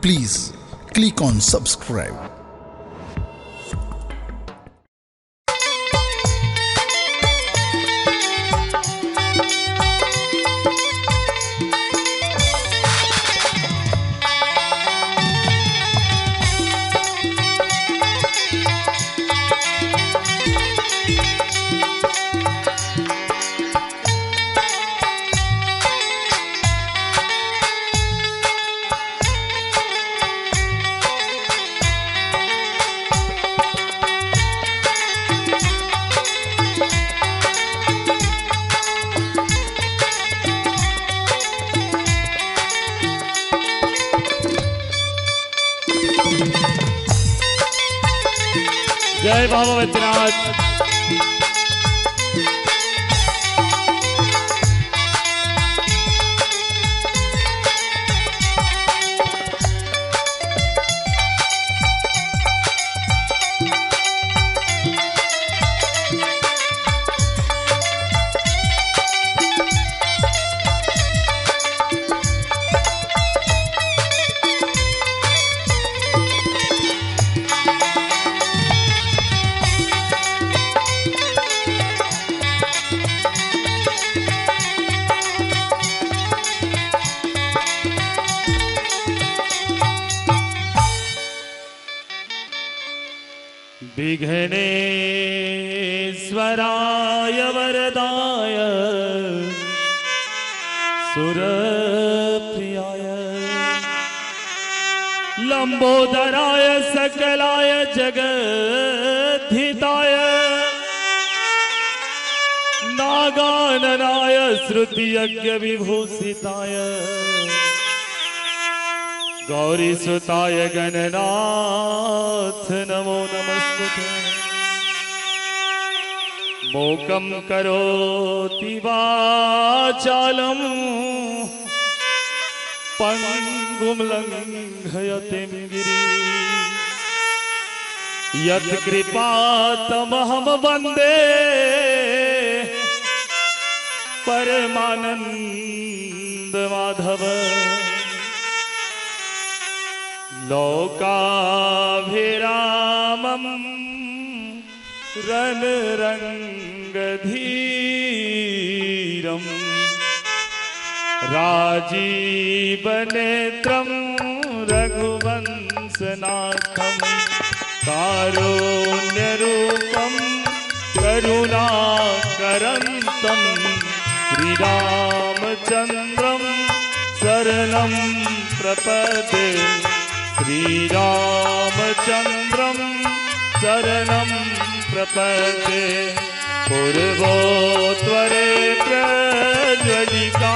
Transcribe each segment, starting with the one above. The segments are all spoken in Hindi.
Please click on subscribe. जय बाबा बैद्यनाथ। विघ्नेश्वराय वरदाय सुरप्रियाय लंबोदराय सकलाय जगद्धिताय नागाननाय श्रुतियज्ञ विभूषिताय गौरीसुताय गणनाथ नमो नमस्ते। मोकं करोति वाचालं पंगुं लंघयते गिरिं यत्कृपातमहं वन्दे परमानंद माधव। लोकाभिरामं रणरङ्गधीरं राजीवनेत्रं रघुवंशनाथं कारुण्यरूपं करुणाकरन्तं श्रीरामचन्द्रं शरणं प्रपद्ये। श्रीरामचन्द्रं शरणं प्रपद्ये। पूर्वोत्तरे प्रज्वलिता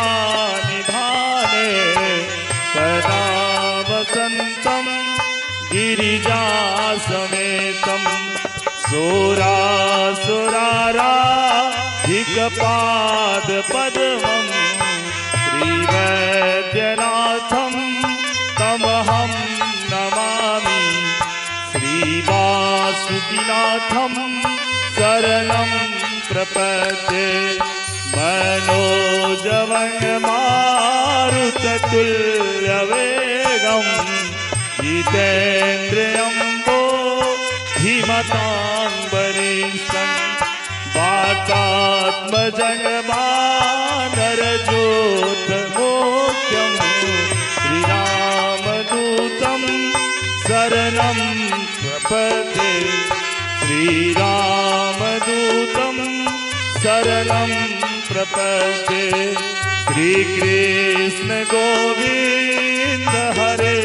निधाने सदा वसन्तं गिरिजासमेतं सुरासुराराधिकपादपद्मं श्रीवैद्यनाथं तमहं नमामि। श्रीवासुकिनाथं शरणं प्रपद्ये। मनोजवं मारुततुल्यवेगं जितेन्द्रियं धीमतां वरिष्ठं वातात्मजं वानरजोतमोक्ष्यं श्रीरामदूतं शरणं प्रपद्ये। श्रीरामदूतं शरणं प्रपद्ये। श्रीकृष्ण गोविंद हरे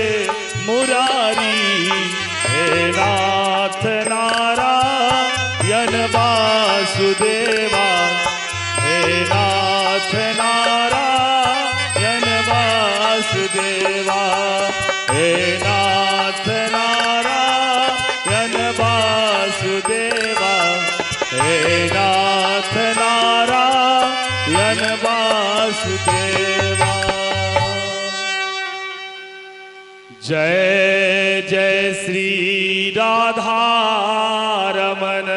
मुरारी हे नाथ नारायण वासुदेवा। हे नाथ नारायण वासुदेवा। हे नाथ नारायण वासुदेवा। हे नाथ नारायण वासुदेवा। जय जय श्री राधा रमन।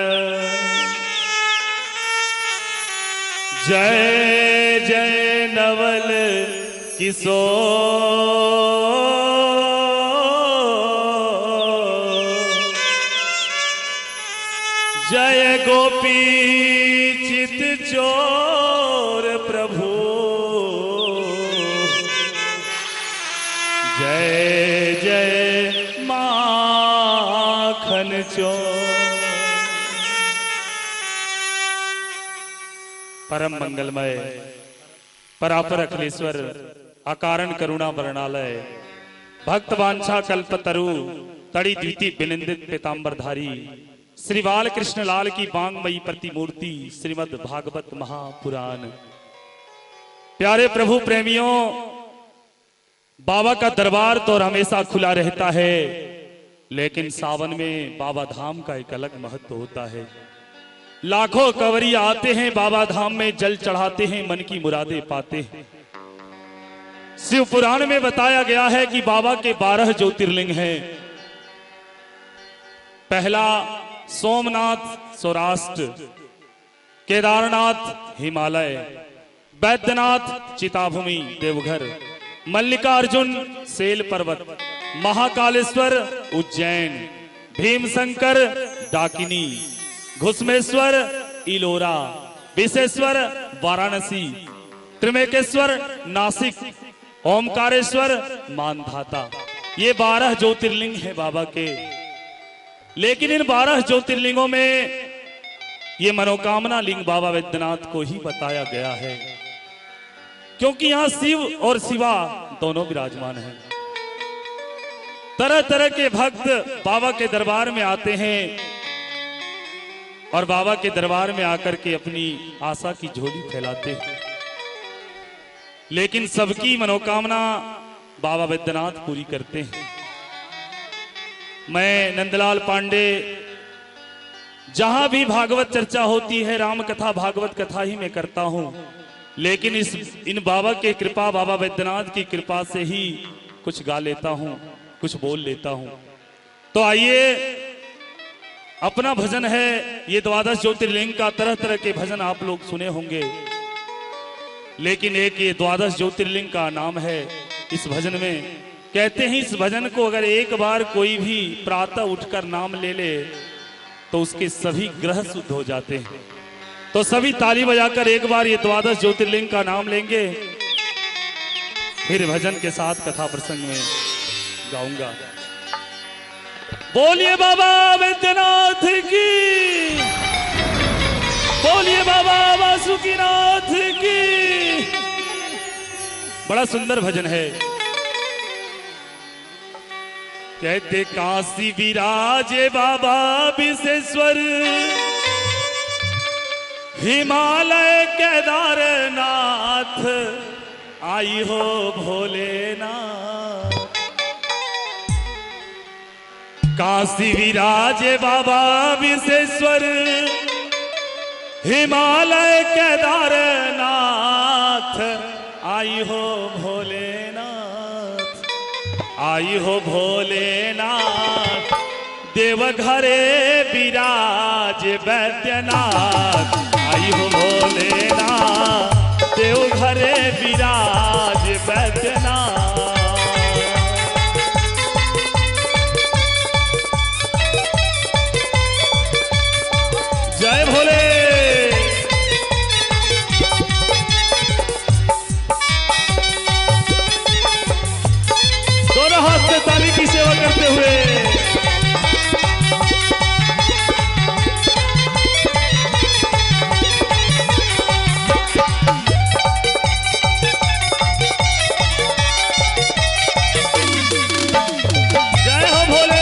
जय जय नवल किशोर। जय गोपी चित चोर प्रभु, जय जय माखन चोर। परम मंगलमय परापर अखिलेश्वर अकारण करुणा वर्णालय भक्त वांछा कल्पतरु तड़ी द्वितीय विनिंदित पीतांबरधारी श्री बाल कृष्ण लाल की बांगमयी प्रतिमूर्ति श्रीमद् भागवत महापुराण। प्यारे प्रभु प्रेमियों, बाबा का दरबार तो हमेशा खुला रहता है, लेकिन सावन में बाबा धाम का एक अलग महत्व होता है। लाखों कंवरिया आते हैं बाबा धाम में, जल चढ़ाते हैं, मन की मुरादें पाते हैं। शिव पुराण में बताया गया है कि बाबा के 12 ज्योतिर्लिंग हैं। पहला सोमनाथ सौराष्ट्र, केदारनाथ हिमालय, बैद्यनाथ चिताभूमि देवघर, मल्लिकार्जुन सेल पर्वत, महाकालेश्वर उज्जैन, भीमशंकर डाकिनी, घुसमेश्वर इलोरा, विशेश्वर वाराणसी, त्रिमेकेश्वर नासिक, ओमकारेश्वर मानधाता। ये 12 ज्योतिर्लिंग हैं बाबा के। लेकिन इन 12 ज्योतिर्लिंगों में ये मनोकामना लिंग बाबा वैद्यनाथ को ही बताया गया है, क्योंकि यहां शिव और शिवा दोनों विराजमान हैं। तरह तरह के भक्त बाबा के दरबार में आते हैं और बाबा के दरबार में आकर के अपनी आशा की झोली फैलाते हैं, लेकिन सबकी मनोकामना बाबा वैद्यनाथ पूरी करते हैं। मैं नंदलाल पांडे, जहां भी भागवत चर्चा होती है, राम कथा भागवत कथा ही मैं करता हूं, लेकिन इन बाबा के कृपा, बाबा वैद्यनाथ की कृपा से ही कुछ गा लेता हूं, कुछ बोल लेता हूं। तो आइए, अपना भजन है ये 12 ज्योतिर्लिंग का। तरह तरह के भजन आप लोग सुने होंगे, लेकिन एक ये 12 ज्योतिर्लिंग का नाम है इस भजन में। कहते हैं इस भजन को अगर एक बार कोई भी प्रातः उठकर नाम ले ले तो उसके सभी ग्रह शुद्ध हो जाते हैं। तो सभी ताली बजाकर एक बार ये 12 ज्योतिर्लिंग का नाम लेंगे, फिर भजन के साथ कथा प्रसंग में गाऊंगा। बोलिए बाबा वैद्यनाथ की, बोलिए बाबा वासुकीनाथ की। बड़ा सुंदर भजन है। कहते काशी विराजे बाबा विशेश्वर, हिमालय केदारनाथ, आई हो भोलेनाथ। काशी विराजे बाबा विशेश्वर, हिमालय केदारनाथ, आई हो भोलेनाथ, आई हो भोलेनाथ। देवघरे विराज वैद्यनाथ, आई हो भोलेनाथ। देवघरे विराज वैद्यनाथ। जय भोले। दोनों हाथ से ताली की सेवा करते हुए जय हो भोले।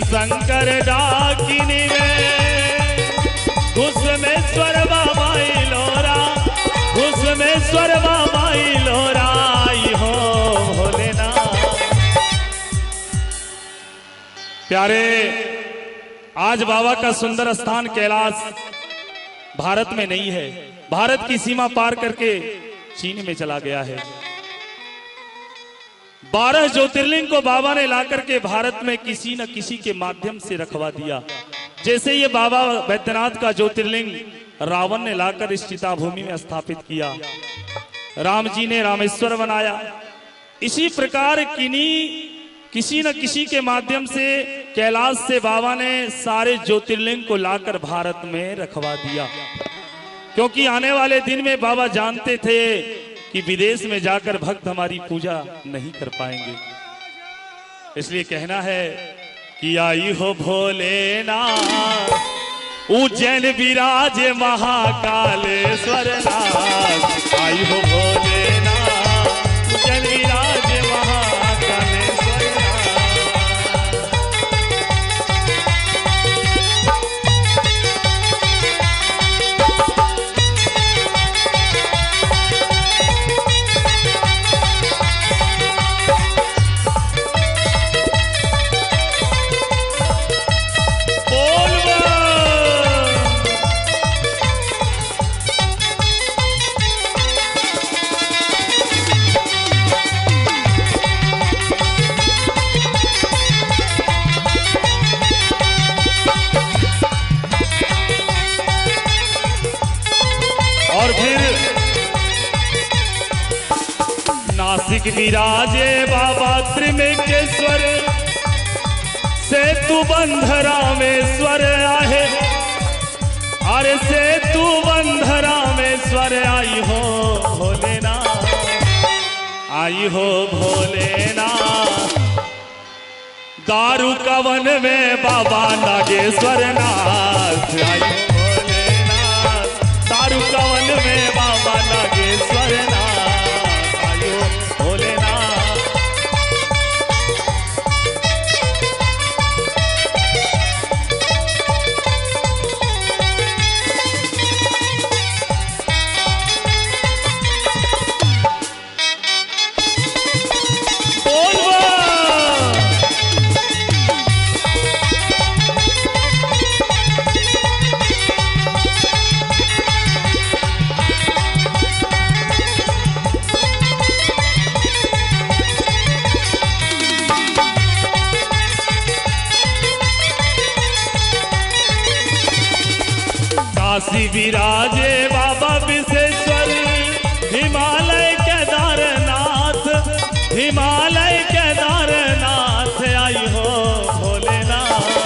शंकर डाकिनी में घुसमेश्वर बाबा लोरा, घुसमेश्वर बाबा लोरा, आई हो भोलेनाथ। प्यारे, आज बाबा का सुंदर स्थान कैलाश भारत में नहीं है, भारत की सीमा पार करके चीन में चला गया है। 12 ज्योतिर्लिंग को बाबा ने ला करके भारत में किसी न किसी के माध्यम से रखवा दिया। जैसे ये बाबा बैद्यनाथ का ज्योतिर्लिंग रावण ने लाकर इस चिताभूमि में स्थापित किया, राम जी ने रामेश्वर बनाया, इसी प्रकार किसी न किसी के माध्यम से कैलाश से बाबा ने सारे ज्योतिर्लिंग को लाकर भारत में रखवा दिया। क्योंकि आने वाले दिन में बाबा जानते थे कि विदेश में जाकर भक्त हमारी पूजा नहीं कर पाएंगे, इसलिए कहना है कि आई हो भोलेनाथ, उज्जैन विराजे महाकालेश्वर नाथ। आई हो भोलेनाथ, उज्जैन विराजे महाकालेश्वर नासिक विराजे बाबा त्रिमेकेश्वर, सेतु बंध रामेश्वर आहे, अरे सेतु बंध रामेश्वर। आई हो भोलेनाथ, आई हो भोलेनाथ, दारू का वन में बाबा नागेश्वर नाथ। आई हो भोलेनाथ, दारू का वन में बाबा नागेश्वर नाथ। काशी विराजे बाबा विश्वेश्वर, हिमालय केदारनाथ, हिमालय केदारनाथ। आई हो भोलेनाथ,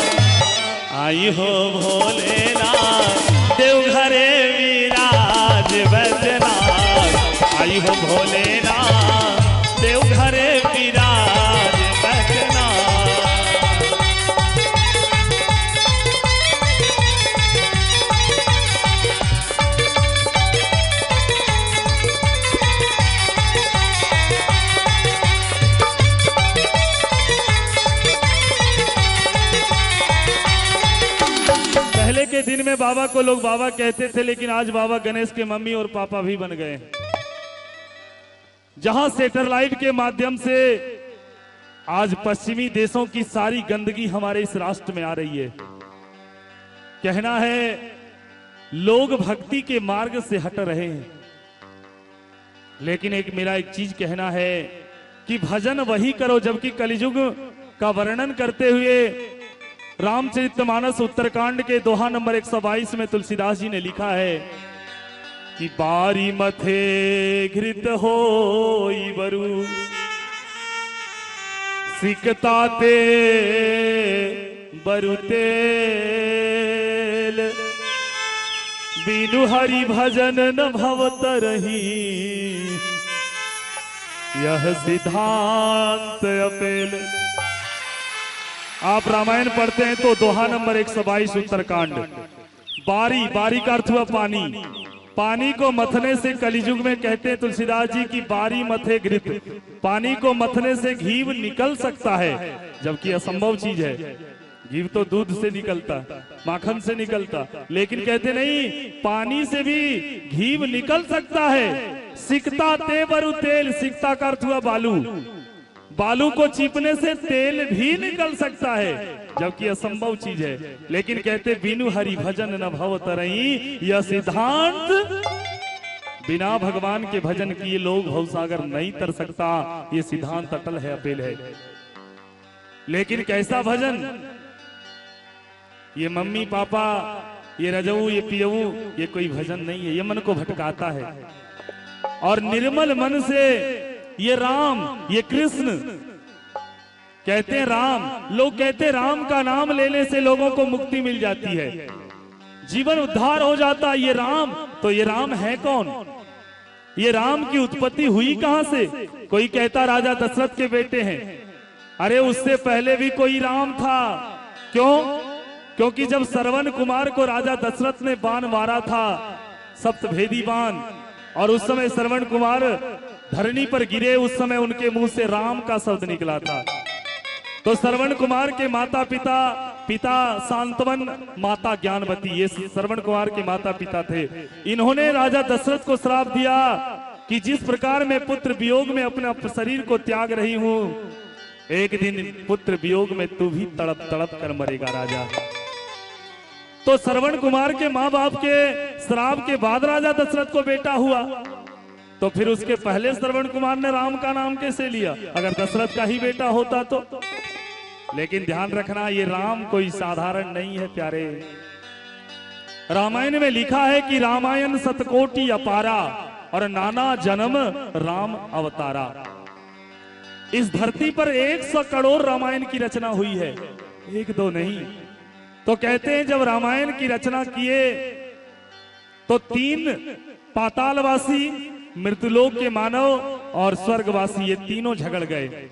आई हो भोलेनाथ, देवघरे विराज बैद्यनाथ। आई हो भोलेनाथ, देवघरे विराज बैद्यनाथ। पहले के दिन में बाबा को लोग बाबा कहते थे, लेकिन आज बाबा गणेश के मम्मी और पापा भी बन गए। जहां सैटेलाइट के माध्यम से आज पश्चिमी देशों की सारी गंदगी हमारे इस राष्ट्र में आ रही है। कहना है लोग भक्ति के मार्ग से हट रहे हैं, लेकिन मेरा एक चीज कहना है कि भजन वही करो। जबकि कलियुग का वर्णन करते हुए रामचरितमानस उत्तरकांड के दोहा नंबर 122 में तुलसीदास जी ने लिखा है कि बारी मथे घृत होई बरु, सिकताते बरु तेल, बिनु हरि भजन न भवत रही, यह सिद्धांत अपेल। आप रामायण पढ़ते हैं तो दोहा नंबर 122 उत्तरकांड। बारी का अर्थ हुआ पानी, पानी को मथने से कलियुग में कहते हैं तुलसीदास जी की बारी मथे घृत, पानी को मथने से घी निकल सकता है, जबकि असंभव चीज है। घी तो दूध से निकलता, माखन से निकलता, लेकिन कहते नहीं पानी से भी घी निकल सकता है। सिकता तेवरु तेल, सिकता का अर्थ हुआ बालू, बालू को चीपने से तेल भी निकल सकता है, जबकि असंभव चीज है। लेकिन कहते बिनु हरि भजन न भव तरई, यह सिद्धांत बिना भगवान के भजन किए लोग भवसागर नहीं तर सकता। ये सिद्धांत अटल है, अपेल है। लेकिन कैसा भजन? ये मम्मी पापा, ये रजऊ, ये पियऊ, ये कोई भजन नहीं है। ये मन को भटकाता है। और निर्मल मन से ये राम, ये कृष्ण, कहते हैं राम, लोग कहते हैं राम का नाम लेने से लोगों को मुक्ति मिल जाती है, जीवन उद्धार हो जाता है। ये राम, तो ये राम है कौन? ये राम की उत्पत्ति हुई कहां से? कोई कहता राजा दशरथ के बेटे हैं। अरे उससे पहले भी कोई राम था। क्यों? क्योंकि जब श्रवण कुमार को राजा दशरथ ने बाण मारा था, सप्तभेदी बाण, और उस समय श्रवण कुमार धरनी पर गिरे, उस समय उनके मुंह से राम का शब्द निकला था। तो श्रवण कुमार के माता पिता, पिता शांतवन, माता ज्ञानवती, ये श्रवण कुमार के माता पिता थे। इन्होंने राजा दशरथ को श्राप दिया कि जिस प्रकार मैं पुत्र वियोग में अपने शरीर को त्याग रही हूं, एक दिन पुत्र वियोग में तू भी तड़प तड़प कर मरेगा राजा। तो श्रवण कुमार के माँ बाप के श्राप के बाद राजा दशरथ को बेटा हुआ। तो फिर उसके पहले श्रवण कुमार ने राम का नाम कैसे लिया, अगर दशरथ का ही बेटा होता तो? लेकिन ध्यान रखना, ये राम कोई साधारण नहीं है प्यारे। रामायण में लिखा है कि रामायण सतकोटि अपारा और नाना जन्म राम अवतारा। इस धरती पर 100 करोड़ रामायण की रचना हुई है, एक दो नहीं। तो कहते हैं जब रामायण की रचना किए तो 3 पातालवासी, मृत्युलोक के मानव और स्वर्गवासी, ये तीनों झगड़ गए।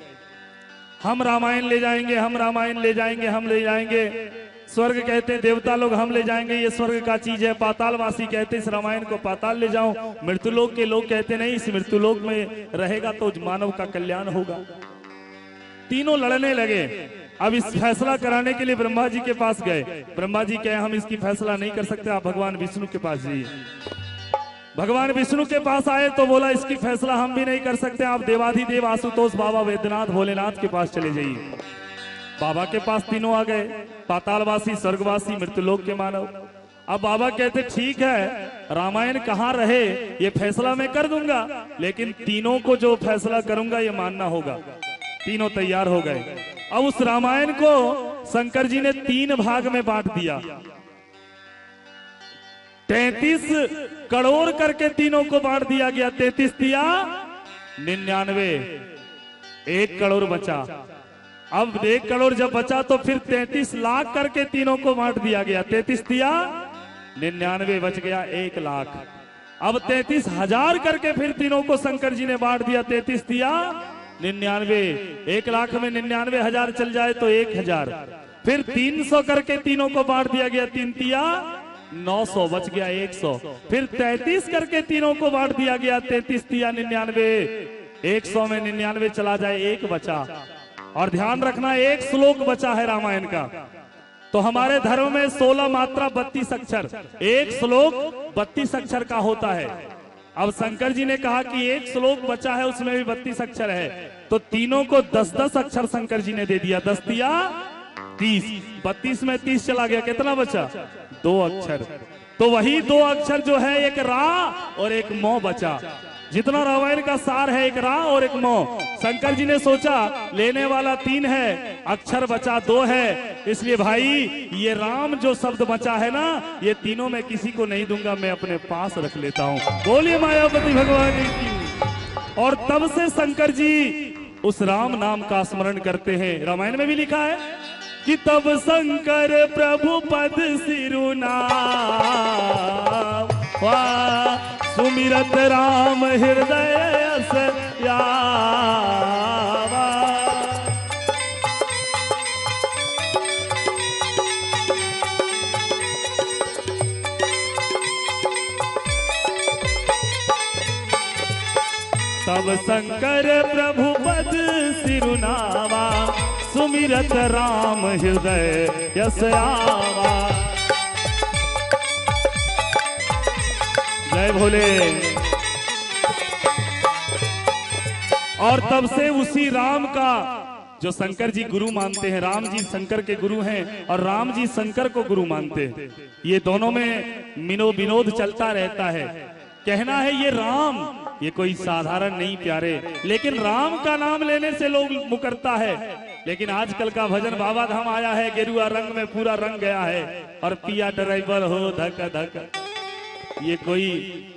हम रामायण ले जाएंगे, हम रामायण ले जाएंगे, हम ले जाएंगे। स्वर्ग कहते हैं देवता लोग हम ले जाएंगे, ये स्वर्ग का चीज है। पातालवासी कहते इस रामायण को पाताल ले जाओ। मृत्युलोक के लोग कहते नहीं, इस मृत्युलोक में रहेगा तो मानव का कल्याण होगा। तीनों लड़ने लगे। अब इस फैसला कराने के लिए ब्रह्मा जी के पास गए। ब्रह्मा जी कहे हम इसकी फैसला नहीं कर सकते, आप भगवान विष्णु के पास जाइए। भगवान विष्णु के पास आए तो बोला इसकी फैसला हम भी नहीं कर सकते, आप देवाधिदेव आशुतोष बाबा वैद्यनाथ भोलेनाथ के पास चले जाइए। बाबा के पास तीनों आ गए, पातालवासी, स्वर्गवासी, मृत्युलोक के मानव। अब बाबा कहते ठीक है, रामायण कहाँ रहे ये फैसला मैं कर दूंगा, लेकिन तीनों को जो फैसला करूंगा ये मानना होगा। तीनों तैयार हो गए। अब उस रामायण को शंकर जी ने 3 भाग में बांट दिया। 33 करोड़ करके तीनों को बांट दिया गया। 33 दिया 99, 1 करोड़ बचा। अब 1 करोड़ जब बचा तो फिर 33 लाख करके तीनों को बांट दिया गया। 33 दिया 99, बच गया 1 लाख। अब 33,000 करके फिर तीनों को शंकर जी ने बांट दिया। 33 दिया 99, 1 लाख में 99,000 चल जाए तो 1,000। फिर 300 करके तीनों को बांट दिया गया। 3 दिया 900, बच गया 100। फिर 33 करके तीनों को बांट दिया गया। 33 दिया 99, 100 में 99 चला जाए, 1 बचा। और ध्यान रखना, 1 श्लोक बचा है रामायण का। तो हमारे धर्म में 16 मात्रा 32 अक्षर, 1 श्लोक 32 अक्षर का होता है। अब शंकर जी ने कहा कि 1 श्लोक बचा है, उसमें भी 32 अक्षर है, तो तीनों को 10-10 अक्षर शंकर जी ने दे दिया। 10 दिया 30, 32 में 30 चला गया, कितना बचा? 2 अक्षर। तो वही 2 अक्षर जो है, एक रा और एक मौ बचा। जितना रामायण का सार है, एक रा और एक मौ। शंकर जी ने सोचा लेने वाला 3 है, अक्षर बचा 2 है, इसलिए भाई ये राम जो शब्द बचा है ना, ये तीनों में किसी को नहीं दूंगा, मैं अपने पास रख लेता हूँ। बोलिए मायापति भगवान की। और तब से शंकर जी उस राम नाम का स्मरण करते हैं। रामायण में भी लिखा है कि तब शंकर प्रभु पद सिरुनाम, सुमिरत राम हृदय सयावा। तब शंकर प्रभु पद सिरुनावा, सुमिरत राम हृदय यस आवा। जय भोले। और तब से उसी राम का जो शंकर जी गुरु मानते हैं, राम जी शंकर के गुरु हैं और राम जी शंकर को गुरु मानते हैं, ये दोनों में विनोद चलता रहता है। कहना है ये राम, ये कोई साधारण नहीं प्यारे, लेकिन राम का नाम लेने से लोग मुकरता है। लेकिन आजकल का भजन बाबा धाम आया है, गेरुआ रंग में पूरा रंग गया है, और पिया ड्राइवर हो धक धक,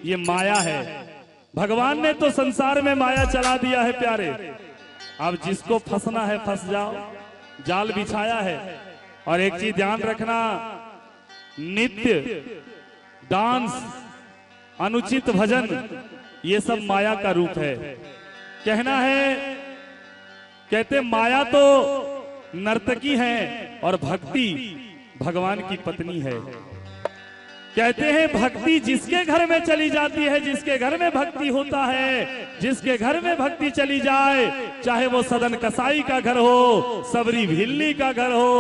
ये माया है। भगवान ने तो संसार में माया चला दिया है प्यारे। अब जिसको फंसना है फंस जाओ, जाल बिछाया है। और एक चीज ध्यान रखना, नित्य डांस, अनुचित भजन, ये सब माया का रूप है। कहना है, कहते माया तो नर्तकी है और भक्ति भगवान की पत्नी है। कहते हैं भक्ति जिसके घर में चली जाती है, जिसके घर में भक्ति होता है, जिसके घर में भक्ति चली जाए, चाहे वो सदन कसाई का घर हो, सबरी भिल्ली का घर हो,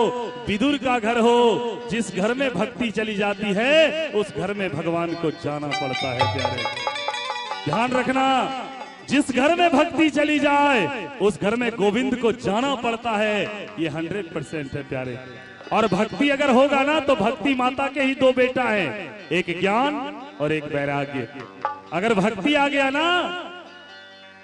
विदुर का घर हो, जिस घर में भक्ति चली जाती है उस घर में भगवान को जाना पड़ता है प्यारे। ध्यान रखना, जिस घर में भक्ति चली जाए उस घर में गोविंद को जाना पड़ता है, ये 100% है प्यारे। और भक्ति अगर होगा ना तो भक्ति माता के ही दो बेटा हैं, एक ज्ञान और एक वैराग्य। अगर भक्ति आ गया ना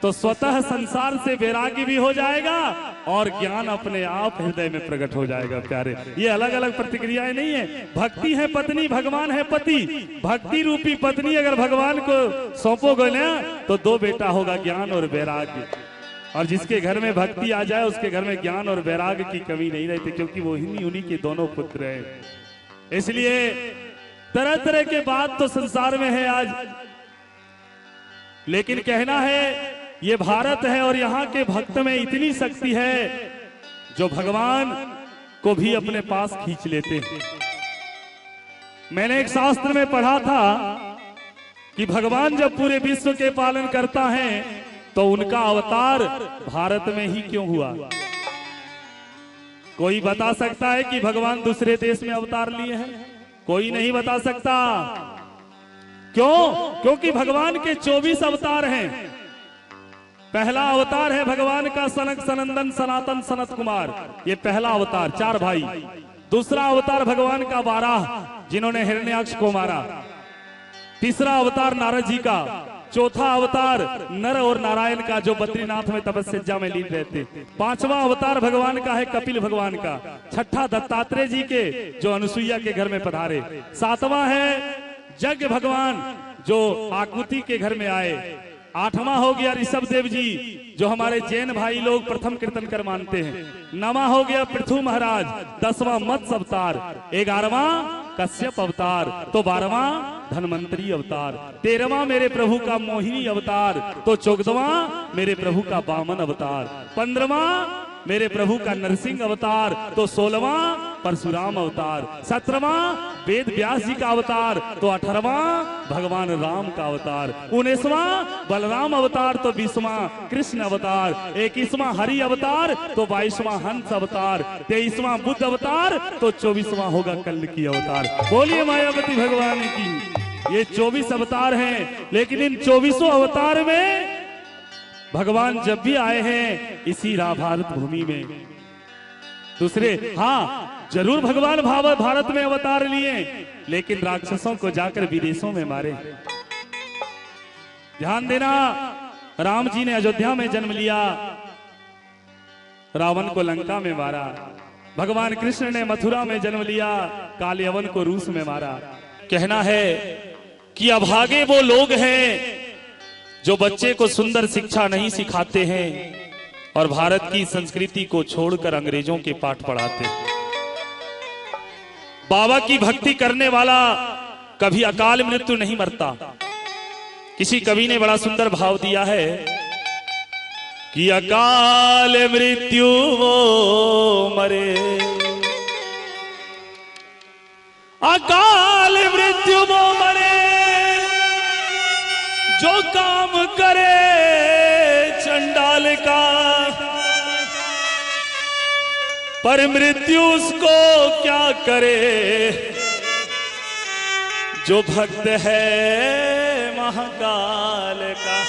तो स्वतः संसार से वैराग्य भी हो जाएगा और ज्ञान अपने आप हृदय में प्रकट हो जाएगा प्यारे। ये अलग अलग प्रतिक्रियाएं नहीं है। भक्ति है पत्नी, भगवान है पति। भक्ति रूपी पत्नी अगर भगवान को सौंपोगे ना तो दो बेटा होगा, ज्ञान और वैराग्य। और जिसके घर में भक्ति आ जाए उसके घर में ज्ञान और वैराग्य की कमी नहीं रहती, क्योंकि वो उन्हीं के दोनों पुत्र हैं। इसलिए तरह तरह के बात तो संसार में है आज, लेकिन कहना है ये भारत है और यहाँ के भक्त में इतनी शक्ति है जो भगवान को भी अपने पास खींच लेते हैं। मैंने एक शास्त्र में पढ़ा था कि भगवान जब पूरे विश्व के पालन करता है तो उनका अवतार भारत में ही क्यों हुआ? कोई बता सकता है कि भगवान दूसरे देश में अवतार लिए हैं? कोई नहीं बता सकता। क्यों? क्योंकि भगवान के 24 अवतार हैं। पहला अवतार है भगवान का सनक सनंदन सनातन सनत कुमार, ये पहला अवतार, 4 भाई। दूसरा अवतार भगवान का वाराह, जिन्होंने हिरण्याक्ष को मारा। तीसरा अवतार नारद जी का। चौथा अवतार नर और नारायण का, जो बद्रीनाथ में तपस्या में लीन रहते। 5वां अवतार भगवान का है कपिल भगवान का। 6ठा दत्तात्रेय जी के, जो अनुसुईया के घर में पधारे। 7वां है यज्ञ भगवान, जो आकुति के घर में आए। 8वां हो गया ऋषभ देव जी, जो हमारे जैन भाई लोग प्रथम कीर्तन कर मानते हैं। 9वां हो गया पृथु महाराज। 10वां मत्स्य अवतार। 11वां कश्यप अवतार। तो 12वां धनवंतरी अवतार। 13वां मेरे प्रभु का मोहिनी अवतार। तो 14वां मेरे प्रभु का वामन अवतार। 15वां मेरे प्रभु का नरसिंह अवतार। तो 16वां परशुराम अवतार। 17वां वेद व्यास जी का अवतार। तो 18वां भगवान राम का अवतार। 19वां बलराम अवतार। तो 20वां कृष्ण अवतार। 21वां हरि अवतार। तो 22वां हंस अवतार। 23वां बुद्ध अवतार। तो 24वां होगा कल्की अवतार। बोलिए मायावती भगवान की। ये 24 अवतार हैं, लेकिन इन 24 अवतार में भगवान जब भी आए हैं इसी भारत भूमि में। दूसरे, हाँ जरूर भगवान भारत में अवतार लिए, लेकिन राक्षसों को जाकर विदेशों में मारे। ध्यान देना, राम जी ने अयोध्या में जन्म लिया, रावण को लंका में मारा। भगवान कृष्ण ने मथुरा में जन्म लिया, काल यवन को रूस में मारा। कहना है कि अभागे वो लोग हैं जो बच्चे को सुंदर शिक्षा नहीं सिखाते हैं और भारत की संस्कृति को छोड़कर अंग्रेजों के पाठ पढ़ाते हैं। बाबा की भक्ति करने वाला कभी अकाल मृत्यु नहीं मरता। किसी कवि ने बड़ा सुंदर भाव दिया है कि अकाल मृत्यु वो मरे, अकाल मृत्यु वो मरे जो काम करे चंडाल का, पर मृत्यु उसको क्या करे जो भक्त है महाकाल का।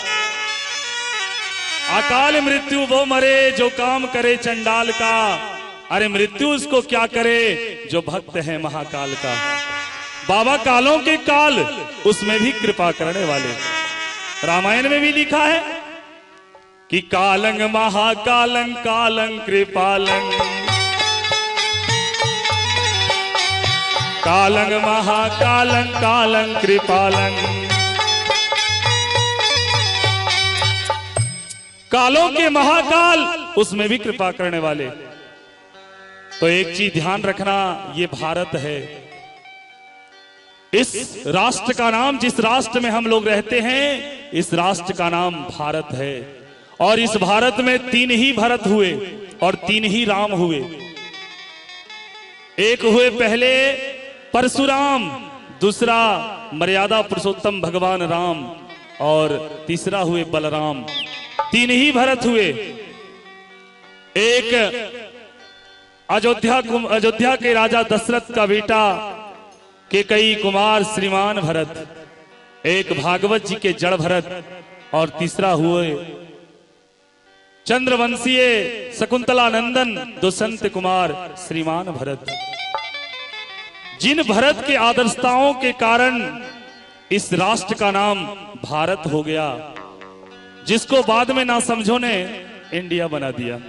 अकाल मृत्यु वो मरे जो काम करे चंडाल का, अरे मृत्यु उसको क्या करे जो भक्त है महाकाल का। बाबा कालों के काल, उसमें भी कृपा करने वाले। रामायण में भी लिखा है कि कालंग महाकालंग कालंग कृपालंग, कालंग महाकालंग कालंग कृपालंग। कालों के महाकाल, उसमें भी कृपा करने वाले। तो एक चीज ध्यान रखना, ये भारत है। इस राष्ट्र का नाम, जिस राष्ट्र में हम लोग रहते हैं, इस राष्ट्र का नाम भारत है। और इस भारत में 3 ही भरत हुए और 3 ही राम हुए। एक हुए पहले परशुराम, दूसरा मर्यादा पुरुषोत्तम भगवान राम, और तीसरा हुए बलराम। 3 ही भरत हुए। एक अयोध्या के राजा दशरथ का बेटा केकई कुमार श्रीमान भरत, एक भागवत जी के जड़ भरत, और तीसरा हुए चंद्रवंशीय शकुंतला नंदन दुष्यंत कुमार श्रीमान भरत। जिन भरत के आदर्शताओं के कारण इस राष्ट्र का नाम भारत हो गया, जिसको बाद में ना समझो ने इंडिया बना दिया।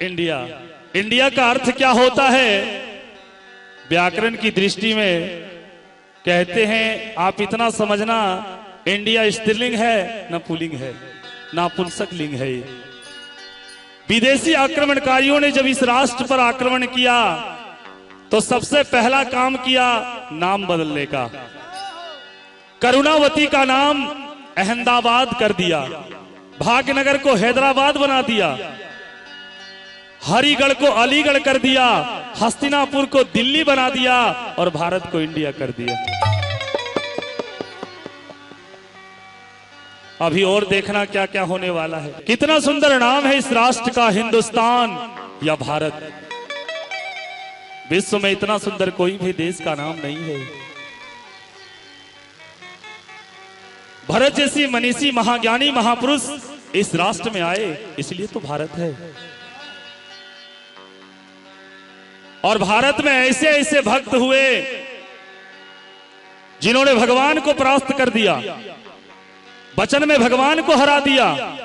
इंडिया, इंडिया का अर्थ क्या होता है? व्याकरण की दृष्टि में कहते हैं, आप इतना समझना, इंडिया स्त्रीलिंग है न पुल्लिंग है, ना पुंसक लिंग है। विदेशी आक्रमणकारियों ने जब इस राष्ट्र पर आक्रमण किया तो सबसे पहला काम किया नाम बदलने का। करुणावती का नाम अहमदाबाद कर दिया, भाग्यनगर को हैदराबाद बना दिया, हरिगढ़ को अलीगढ़ कर दिया, हस्तिनापुर को दिल्ली बना दिया, और भारत को इंडिया कर दिया। अभी और देखना क्या क्या होने वाला है। कितना सुंदर नाम है इस राष्ट्र का, हिंदुस्तान या भारत। विश्व में इतना सुंदर कोई भी देश का नाम नहीं है। भरत जैसी मनीषी महाज्ञानी महापुरुष इस राष्ट्र में आए, इसलिए तो भारत है। और भारत में ऐसे ऐसे भक्त हुए जिन्होंने भगवान को परास्त कर दिया, वचन में भगवान को हरा दिया।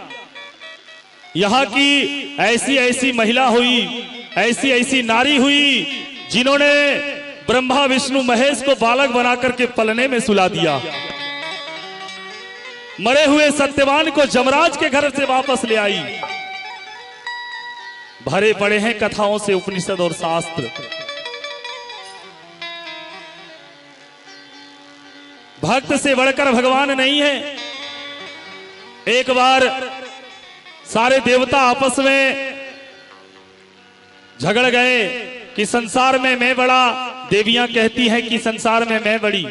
यहां की ऐसी ऐसी महिला हुई, ऐसी ऐसी नारी हुई जिन्होंने ब्रह्मा विष्णु महेश को बालक बनाकर के पलने में सुला दिया। मरे हुए सत्यवान को जमराज के घर से वापस ले आई। भरे पड़े हैं कथाओं से उपनिषद और शास्त्र। भक्त से बढ़कर भगवान नहीं है। एक बार सारे देवता आपस में झगड़ गए कि संसार में मैं बड़ा, देवियां कहती हैं कि संसार में मैं बड़ी।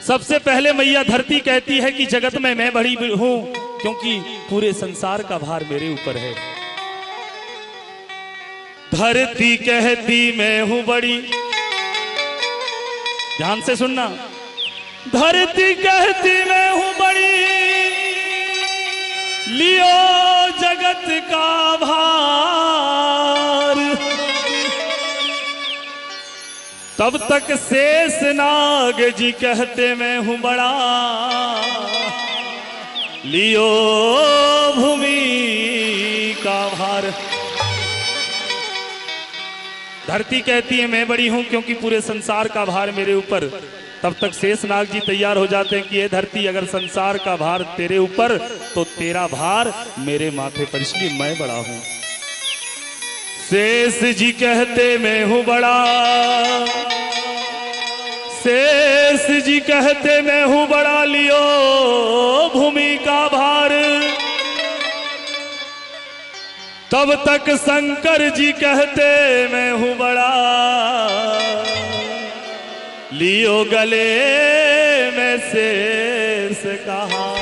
सबसे पहले मैया धरती कहती है कि जगत में मैं बड़ी हूं, क्योंकि पूरे संसार का भार मेरे ऊपर है। धरती कहती मैं हूं बड़ी, ध्यान से सुनना। धरती कहती मैं हूं बड़ी, लियो जगत का भार। तब तक शेष नाग जी कहते मैं हूं बड़ा, लियो भूमि का भार। धरती कहती है मैं बड़ी हूं क्योंकि पूरे संसार का भार मेरे ऊपर। तब तक शेषनाग जी तैयार हो जाते हैं कि ये धरती, अगर संसार का भार तेरे ऊपर तो तेरा भार मेरे माथे पर, इसलिए मैं बड़ा हूं। शेष जी कहते मैं हूं बड़ा, शेष जी कहते मैं हूं बड़ा, लियो भूमि का भार। तब तक शंकर जी कहते मैं हूं बड़ा, लियो गले में शेष कहा।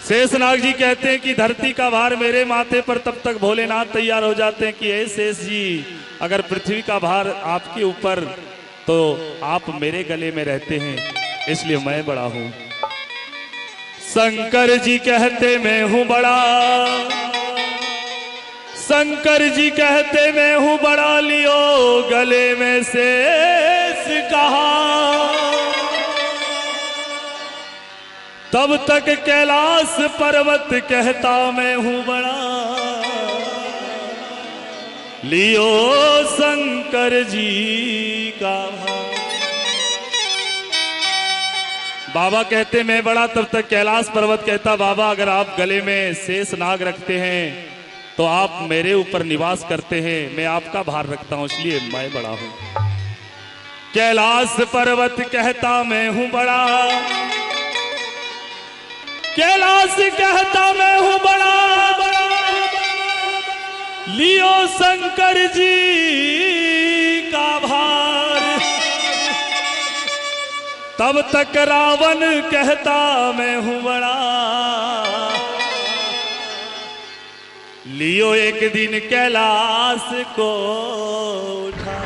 शेषनाग जी कहते हैं कि धरती का भार मेरे माथे पर। तब तक भोलेनाथ तैयार हो जाते हैं कि हे शेष जी, अगर पृथ्वी का भार आपके ऊपर तो आप मेरे गले में रहते हैं। इसलिए मैं बड़ा हूं। शंकर जी कहते मैं हूं बड़ा, शंकर जी कहते मैं हूं बड़ा, लियो गले में शेष कहा। तब तक कैलाश पर्वत कहता मैं हूं बड़ा, लियो शंकर जी का भार। बाबा कहते मैं बड़ा, तब तक कैलाश पर्वत कहता बाबा अगर आप गले में शेष नाग रखते हैं तो आप मेरे ऊपर निवास करते हैं, मैं आपका भार रखता हूं इसलिए मैं बड़ा हूं। कैलाश पर्वत कहता मैं हूं बड़ा, कैलाश कहता मैं हूं बड़ा, लियो शंकर जी का भार। तब तक रावण कहता मैं हूं बड़ा, लियो एक दिन कैलाश को उठा।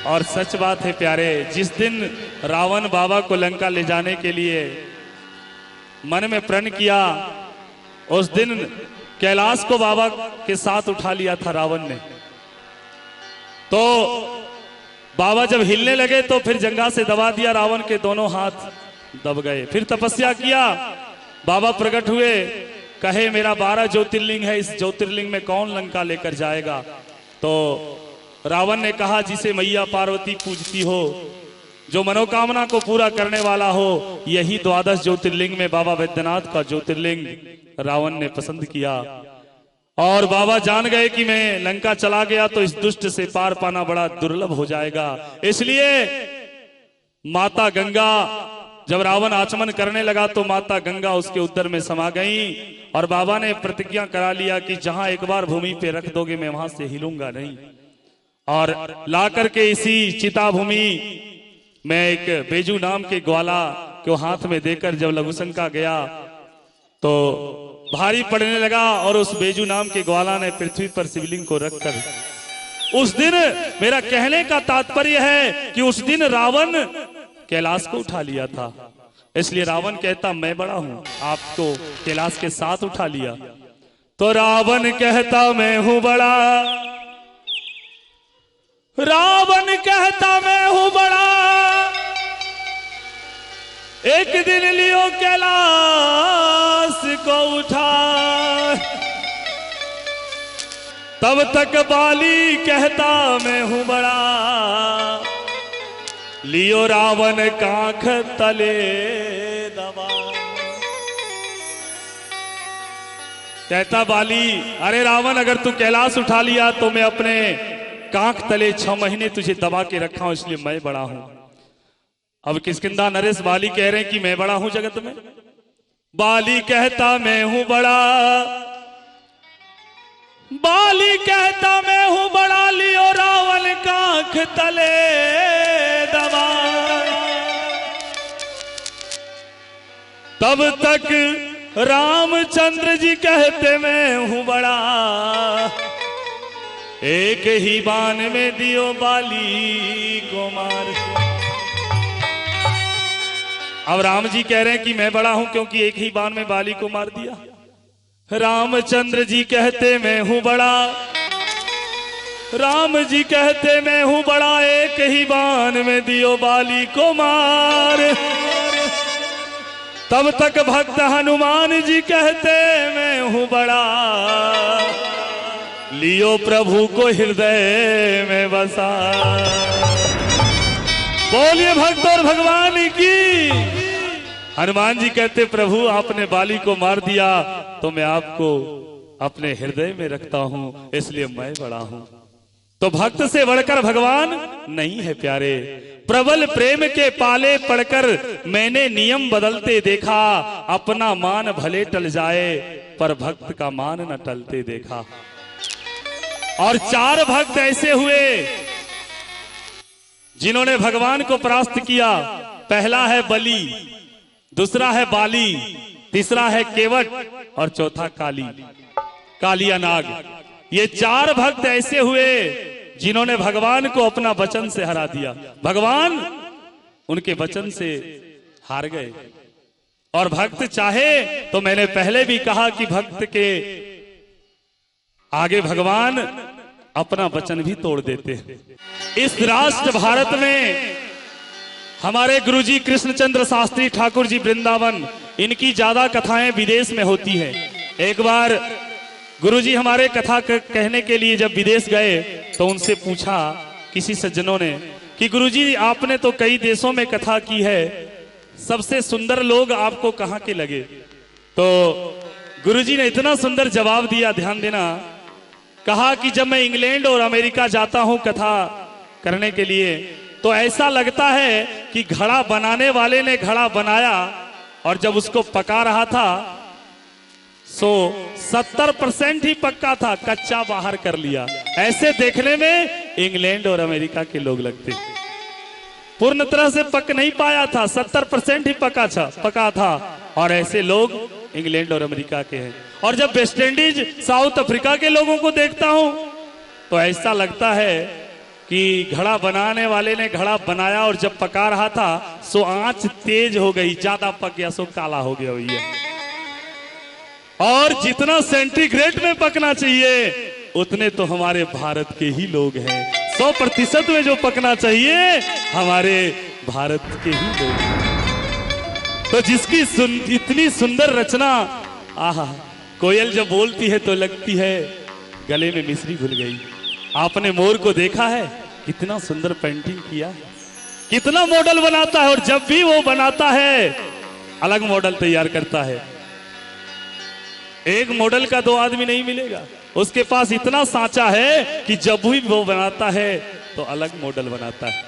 और सच बात है प्यारे, जिस दिन रावण बाबा को लंका ले जाने के लिए मन में प्रण किया, उस दिन कैलाश को बाबा के साथ उठा लिया था रावण ने। तो बाबा जब हिलने लगे तो फिर जंघा से दबा दिया, रावण के दोनों हाथ दब गए। फिर तपस्या किया, बाबा प्रकट हुए, कहे मेरा 12 ज्योतिर्लिंग है, इस ज्योतिर्लिंग में कौन लंका लेकर जाएगा। तो रावण ने कहा जिसे मैया पार्वती पूजती हो, जो मनोकामना को पूरा करने वाला हो, यही 12 ज्योतिर्लिंग में बाबा वैद्यनाथ का ज्योतिर्लिंग रावण ने पसंद किया। और बाबा जान गए कि मैं लंका चला गया तो इस दुष्ट से पार पाना बड़ा दुर्लभ हो जाएगा। इसलिए माता गंगा, जब रावण आचमन करने लगा तो माता गंगा उसके उदर में समा गई और बाबा ने प्रतिज्ञा करा लिया कि जहां एक बार भूमि पे रख दोगे मैं वहां से हिलूंगा नहीं। और ला करके इसी चिता भूमि में एक बेजू नाम के ग्वाला को हाथ में देकर जब लघुशंका गया तो भारी पड़ने लगा और उस बेजू नाम के ग्वाला ने पृथ्वी पर शिवलिंग को रखकर उस दिन, मेरा कहने का तात्पर्य है कि उस दिन रावण कैलाश को उठा लिया था। इसलिए रावण कहता मैं बड़ा हूं, आपको कैलाश के साथ उठा लिया। तो रावण कहता मैं हूं बड़ा, रावण कहता मैं हूं बड़ा, एक दिन लियो कैलाश को उठा। तब तक बाली कहता मैं हूं बड़ा, लियो रावण कांख तले दबा। कहता बाली अरे रावण अगर तू कैलाश उठा लिया तो मैं अपने कांख तले 6 महीने तुझे दबा के रखा हूं, इसलिए मैं बड़ा हूं। अब किष्किंधा नरेश बाली कह रहे हैं कि मैं बड़ा हूं जगत में। बाली कहता मैं हूं बड़ा, बाली कहता मैं हूं बड़ा, लियो रावण कांख तले दबा। तब तक रामचंद्र जी कहते मैं हूं बड़ा, एक ही बाण में दियो बाली को मार। अब राम जी कह रहे हैं कि मैं बड़ा हूं क्योंकि एक ही बाण में बाली को मार दिया। रामचंद्र जी कहते मैं हूं बड़ा, राम जी कहते मैं हूं बड़ा, एक ही बाण में दियो बाली को मार। तब तक भक्त हनुमान जी कहते मैं हूं बड़ा, लियो प्रभु को हृदय में बसा। बोलिए भक्त और भगवान की। हनुमान जी कहते प्रभु आपने बाली को मार दिया तो मैं आपको अपने हृदय में रखता हूं, इसलिए मैं बड़ा हूं। तो भक्त से बढ़कर भगवान नहीं है प्यारे। प्रबल प्रेम के पाले पड़कर मैंने नियम बदलते देखा, अपना मान भले टल जाए पर भक्त का मान न टलते देखा। और 4 भक्त ऐसे हुए जिन्होंने भगवान को परास्त किया। पहला है बलि, दूसरा है बाली, तीसरा है केवट और चौथा कालिया नाग। ये 4 भक्त ऐसे हुए जिन्होंने भगवान को अपना वचन से हरा दिया। भगवान उनके वचन से हार गए। और भक्त चाहे तो मैंने पहले भी कहा कि भक्त के आगे भगवान अपना वचन भी तोड़ देते हैं। इस राष्ट्र भारत में हमारे गुरुजी कृष्णचंद्र शास्त्री ठाकुर जी वृंदावन, इनकी ज्यादा कथाएं विदेश में होती हैं। एक बार गुरुजी हमारे कथा कहने के लिए जब विदेश गए तो उनसे पूछा किसी सज्जनों ने कि गुरुजी आपने तो कई देशों में कथा की है, सबसे सुंदर लोग आपको कहाँ के लगे? तो गुरुजी ने इतना सुंदर जवाब दिया, ध्यान देना। कहा कि जब मैं इंग्लैंड और अमेरिका जाता हूं कथा करने के लिए तो ऐसा लगता है कि घड़ा बनाने वाले ने घड़ा बनाया और जब उसको पका रहा था सो 70% ही पक्का था, कच्चा बाहर कर लिया। ऐसे देखने में इंग्लैंड और अमेरिका के लोग लगते, पूर्ण तरह से पक नहीं पाया था, 70% ही पका था। और ऐसे लोग इंग्लैंड और अमेरिका के हैं। और जब वेस्ट इंडीज साउथ अफ्रीका के लोगों को देखता हूं तो ऐसा लगता है कि घड़ा बनाने वाले ने घड़ा बनाया और जब पका रहा था सो आंच तेज हो गई, ज्यादा पक गया सो काला हो गया भैया। और जितना सेंटीग्रेड में पकना चाहिए उतने तो हमारे भारत के ही लोग हैं। 100% में जो पकना चाहिए हमारे भारत के ही लोग हैं। तो जिसकी इतनी सुंदर रचना, आहा, कोयल जब बोलती है तो लगती है गले में मिश्री घुल गई। आपने मोर को देखा है, कितना सुंदर पेंटिंग किया, कितना मॉडल बनाता है। और जब भी वो बनाता है अलग मॉडल तैयार करता है। एक मॉडल का दो आदमी नहीं मिलेगा, उसके पास इतना सांचा है कि जब भी वो बनाता है तो अलग मॉडल बनाता है।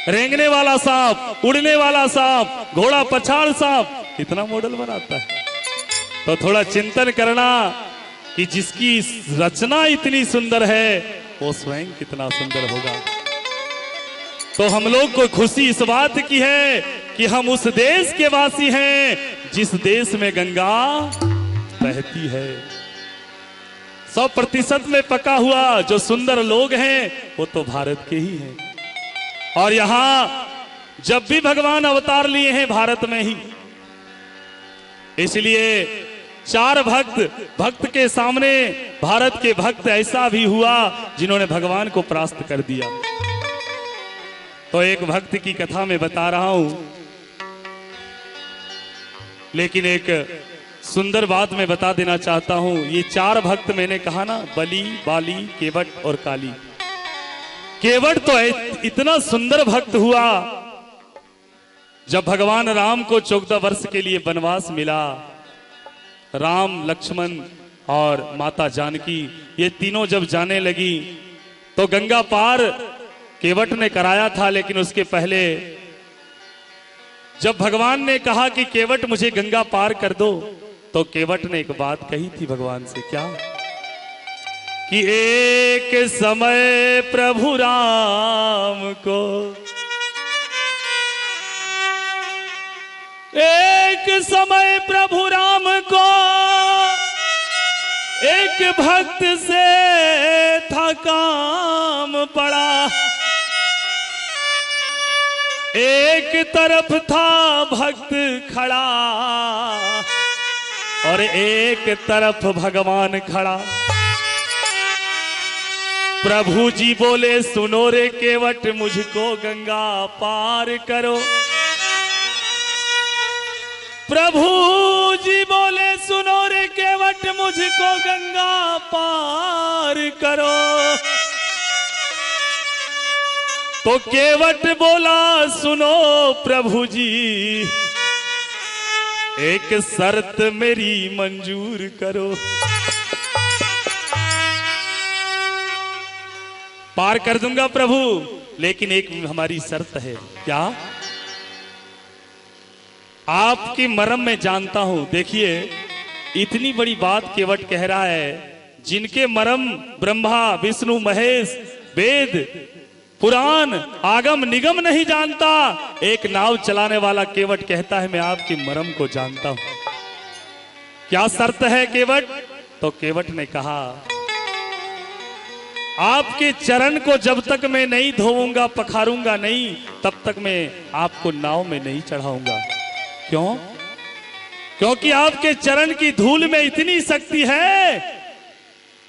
रेंगने वाला सांप, उड़ने वाला सांप, घोड़ा पछाड़ सांप, कितना मॉडल बनाता है। तो थोड़ा चिंतन करना कि जिसकी रचना इतनी सुंदर है वो स्वयं कितना सुंदर होगा। तो हम लोग को खुशी इस बात की है कि हम उस देश के वासी हैं जिस देश में गंगा बहती है। 100% में पका हुआ जो सुंदर लोग हैं वो तो भारत के ही हैं। और यहां जब भी भगवान अवतार लिए हैं भारत में ही, इसलिए 4 भक्त के सामने भारत के भक्त ऐसा भी हुआ जिन्होंने भगवान को परास्त कर दिया। तो एक भक्त की कथा मैं बता रहा हूं, लेकिन एक सुंदर बात मैं बता देना चाहता हूं। ये 4 भक्त मैंने कहा ना, बलि, बाली, केवट और काली। केवट तो इतना सुंदर भक्त हुआ जब भगवान राम को 14 वर्ष के लिए वनवास मिला। राम, लक्ष्मण और माता जानकी ये तीनों जब जाने लगी तो गंगा पार केवट ने कराया था। लेकिन उसके पहले जब भगवान ने कहा कि केवट मुझे गंगा पार कर दो, तो केवट ने एक बात कही थी भगवान से, क्या कि एक समय प्रभु राम को, एक समय प्रभु राम को एक भक्त से था काम पड़ा। एक तरफ था भक्त खड़ा और एक तरफ भगवान खड़ा। प्रभु जी बोले सुनो रे केवट, मुझको गंगा पार करो। प्रभु जी बोले सुनो रे केवट, मुझको गंगा पार करो। तो केवट बोला सुनो प्रभु जी, एक शर्त मेरी मंजूर करो। पार कर दूंगा प्रभु, लेकिन एक हमारी शर्त है। क्या? आपकी मरम में जानता हूं। देखिए इतनी बड़ी बात केवट कह रहा है, जिनके मरम ब्रह्मा, विष्णु, महेश, वेद, पुराण, आगम, निगम नहीं जानता, एक नाव चलाने वाला केवट कहता है मैं आपकी मरम को जानता हूं। क्या शर्त है केवट? तो केवट ने कहा आपके चरण को जब तक मैं नहीं धोऊंगा, पखारूंगा नहीं, तब तक मैं आपको नाव में नहीं चढ़ाऊंगा। क्यों? क्योंकि आपके चरण की धूल में इतनी शक्ति है,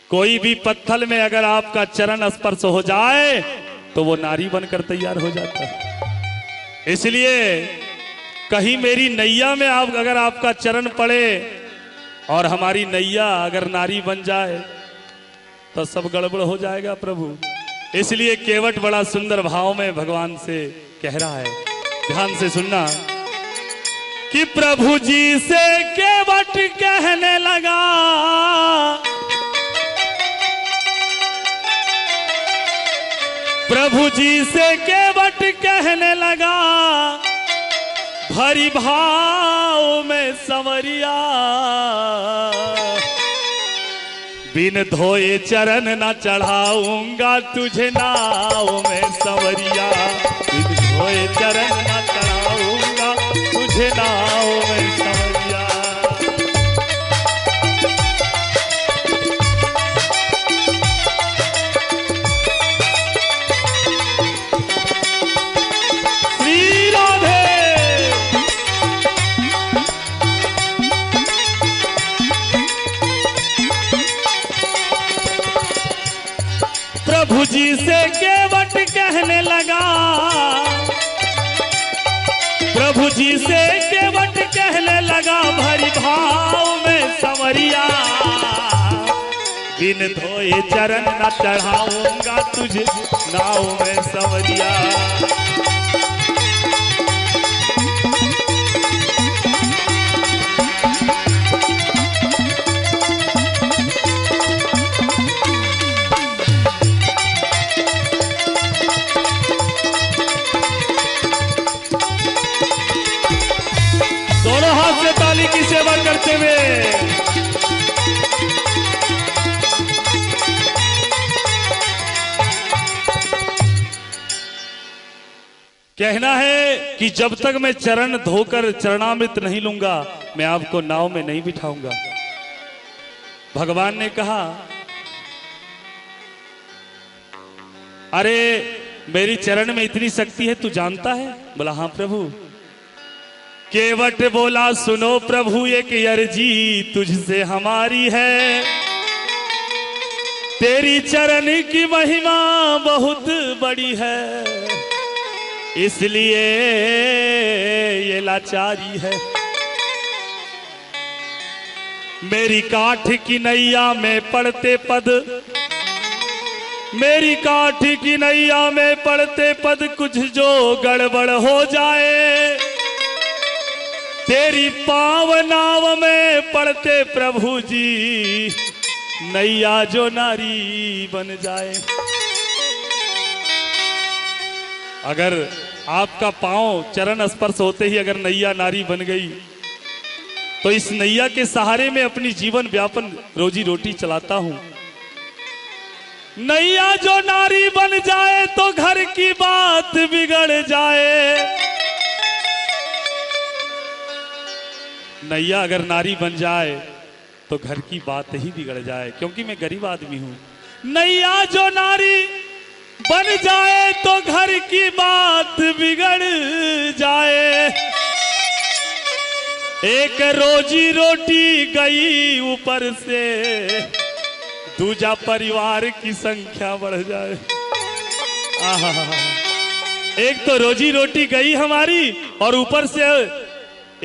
कोई भी पत्थर में अगर आपका चरण स्पर्श हो जाए तो वो नारी बनकर तैयार हो जाता है। इसलिए कहीं मेरी नैया में आप अगर आपका चरण पड़े और हमारी नैया अगर नारी बन जाए तो सब गड़बड़ हो जाएगा प्रभु। इसलिए केवट बड़ा सुंदर भाव में भगवान से कह रहा है, ध्यान से सुनना, कि प्रभु जी से केवट कहने लगा, प्रभु जी से केवट कहने लगा, भरी भाव में संवरिया, बिन धोए चरण न चढ़ाऊंगा तुझे नाव में संवरिया, बिन धोए चरण न चढ़ाऊंगा तुझे नाव में संवरिया। श्री राधे। प्रभु जी से केवट कहने लगा, प्रभु जी से केवट कहने लगा, भरी भाव में संवरिया, बिन धोए चरण न चढ़ाऊंगा तुझे नाव में संवरिया। दोनों हाथ से ताली की सेवा करते हुए कहना है कि जब तक मैं चरण धोकर चरणामृत नहीं लूंगा, मैं आपको नाव में नहीं बिठाऊंगा। भगवान ने कहा, अरे मेरी चरण में इतनी शक्ति है, तू जानता है? बोला हाँ प्रभु। केवट बोला, सुनो प्रभु एक अर्जी तुझसे हमारी है, तेरी चरण की महिमा बहुत बड़ी है, इसलिए ये लाचारी है। मेरी काठ की नैया में पड़ते पद, मेरी काठ की नैया में पड़ते पद, कुछ जो गड़बड़ हो जाए, तेरी पाव नाव में पड़ते प्रभु जी, नैया जो नारी बन जाए। अगर आपका पांव चरण स्पर्श होते ही अगर नैया नारी बन गई, तो इस नैया के सहारे में अपनी जीवन व्यापन रोजी रोटी चलाता हूं। नैया जो नारी बन जाए तो घर की बात बिगड़ जाए। नैया अगर नारी बन जाए तो घर की बात ही बिगड़ जाए, क्योंकि मैं गरीब आदमी हूं। नैया जो नारी बन जाए तो घर की बात बिगड़ जाए। एक रोजी रोटी गई ऊपर से, दूजा परिवार की संख्या बढ़ जाए। आहा, एक तो रोजी रोटी गई हमारी, और ऊपर से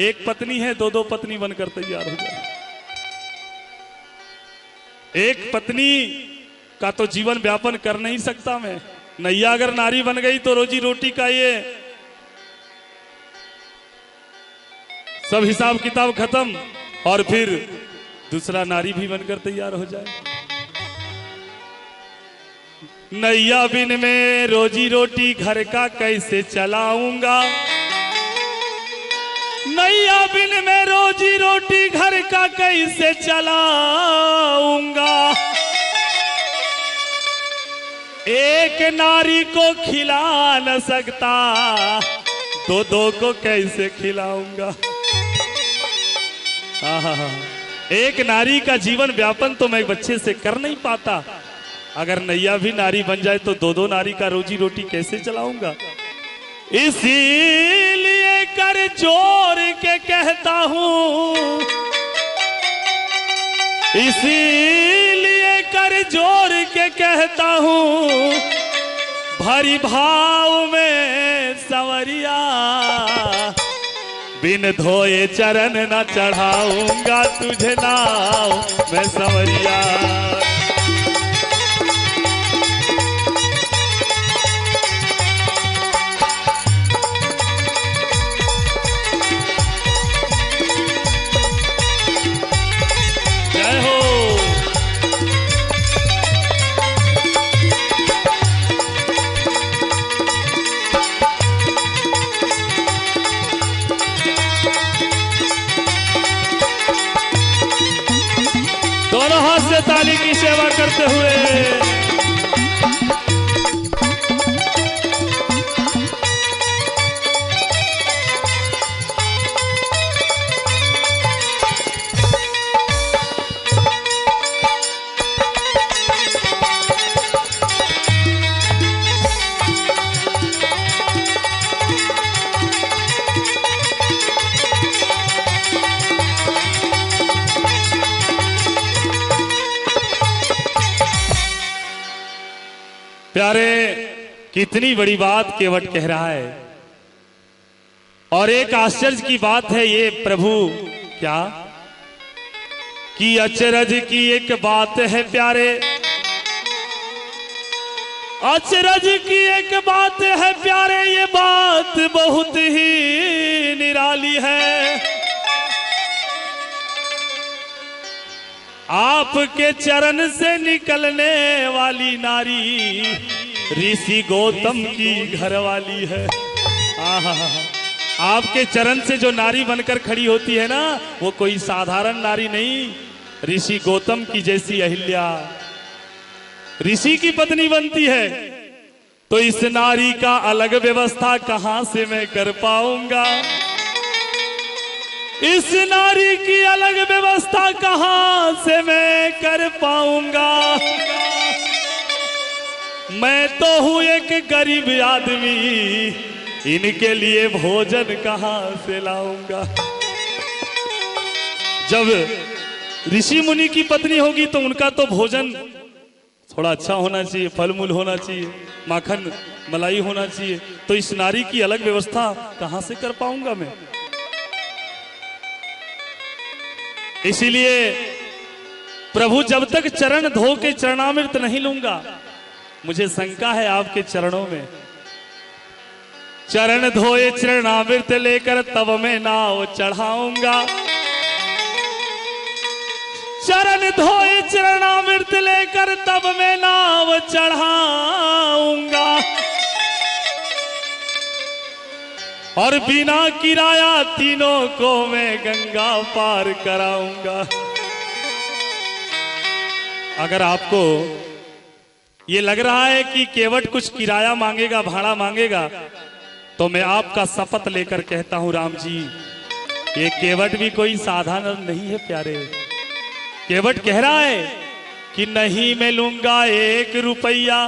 एक पत्नी है, दो दो पत्नी बनकर तैयार हो जाए। एक पत्नी का तो जीवन व्यापन कर नहीं सकता मैं। नैया अगर नारी बन गई तो रोजी रोटी का ये सब हिसाब किताब खत्म, और फिर दूसरा नारी भी बनकर तैयार हो जाए। नैया बिन में रोजी रोटी घर का कैसे चलाऊंगा, नैया बिन में रोजी रोटी घर का कैसे चलाऊंगा। एक नारी को खिला न सकता, दो दो को कैसे खिलाऊंगा। एक नारी का जीवन व्यापन तो मैं बच्चे से कर नहीं पाता, अगर नैया भी नारी बन जाए तो दो दो नारी का रोजी रोटी कैसे चलाऊंगा। इसीलिए कर जोर के कहता हूं, इसीलिए कर जोर के कहता हूं, भरी भाव में संवरिया, बिन धोए चरण न चढ़ाऊंगा तुझे नाव मैं संवरिया। दोनों हाथ से ताली की सेवा करते हुए प्यारे, कितनी बड़ी बात केवट कह रहा है। और एक आश्चर्य की बात है ये प्रभु, क्या कि अचरज की एक बात है प्यारे, अचरज की एक बात है प्यारे, ये बात बहुत ही निराली है। आपके चरण से निकलने वाली नारी ऋषि गौतम की घरवाली है। आहा, आपके चरण से जो नारी बनकर खड़ी होती है ना, वो कोई साधारण नारी नहीं, ऋषि गौतम की जैसी अहिल्या ऋषि की पत्नी बनती है। तो इस नारी का अलग व्यवस्था कहां से मैं कर पाऊंगा, इस नारी की अलग व्यवस्था कहां से मैं कर पाऊंगा। मैं तो हूं एक गरीब आदमी, इनके लिए भोजन कहां से लाऊंगा। जब ऋषि मुनि की पत्नी होगी तो उनका तो भोजन थोड़ा अच्छा होना चाहिए, फल मूल होना चाहिए, माखन मलाई होना चाहिए। तो इस नारी की अलग व्यवस्था कहां से कर पाऊंगा मैं। इसीलिए प्रभु, जब तक चरण धो के चरणामृत नहीं लूंगा, मुझे शंका है आपके चरणों में। चरण धोए चरणामृत लेकर तब मैं नाव चढ़ाऊंगा, चरण धोए चरणामृत लेकर तब मैं नाव चढ़ाऊंगा। और बिना किराया तीनों को मैं गंगा पार कराऊंगा। अगर आपको ये लग रहा है कि केवट कुछ किराया मांगेगा, भाड़ा मांगेगा, तो मैं आपका शपथ लेकर कहता हूं राम जी, ये केवट भी कोई साधारण नहीं है प्यारे। केवट कह रहा है कि नहीं मैं लूंगा 1 रुपया,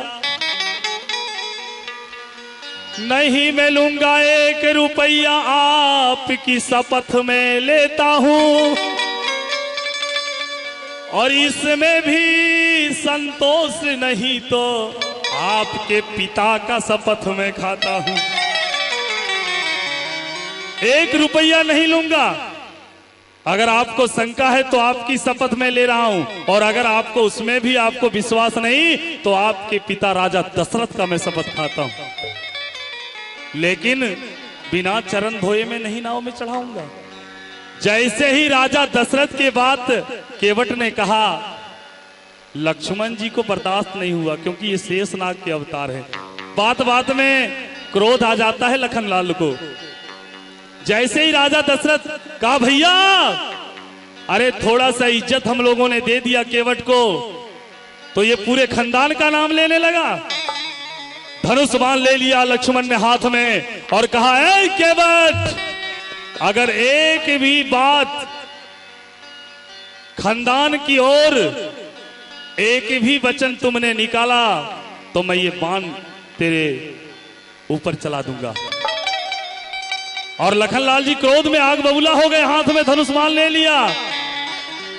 नहीं मैं लूंगा 1 रुपया, आपकी शपथ में लेता हूं। और इसमें भी संतोष नहीं तो आपके पिता का शपथ में खाता हूं। 1 रुपया नहीं लूंगा। अगर आपको शंका है तो आपकी शपथ में ले रहा हूं, और अगर आपको उसमें भी आपको विश्वास नहीं तो आपके पिता राजा दशरथ का मैं शपथ खाता हूं। लेकिन बिना चरण धोए में नहीं नाव में चढ़ाऊंगा। जैसे ही राजा दशरथ के बात केवट ने कहा, लक्ष्मण जी को बर्दाश्त नहीं हुआ, क्योंकि ये शेषनाग के अवतार है। बात बात में क्रोध आ जाता है लखनलाल को। जैसे ही राजा दशरथ कहा, भैया अरे थोड़ा सा इज्जत हम लोगों ने दे दिया केवट को, तो ये पूरे खानदान का नाम लेने लगा। धनुष बाण ले लिया लक्ष्मण ने हाथ में और कहा, ऐ केवट, अगर एक भी बात खानदान की ओर एक भी वचन तुमने निकाला तो मैं ये बाण तेरे ऊपर चला दूंगा। और लखनलाल जी क्रोध में आग बबूला हो गए, हाथ में धनुष्मान ले लिया।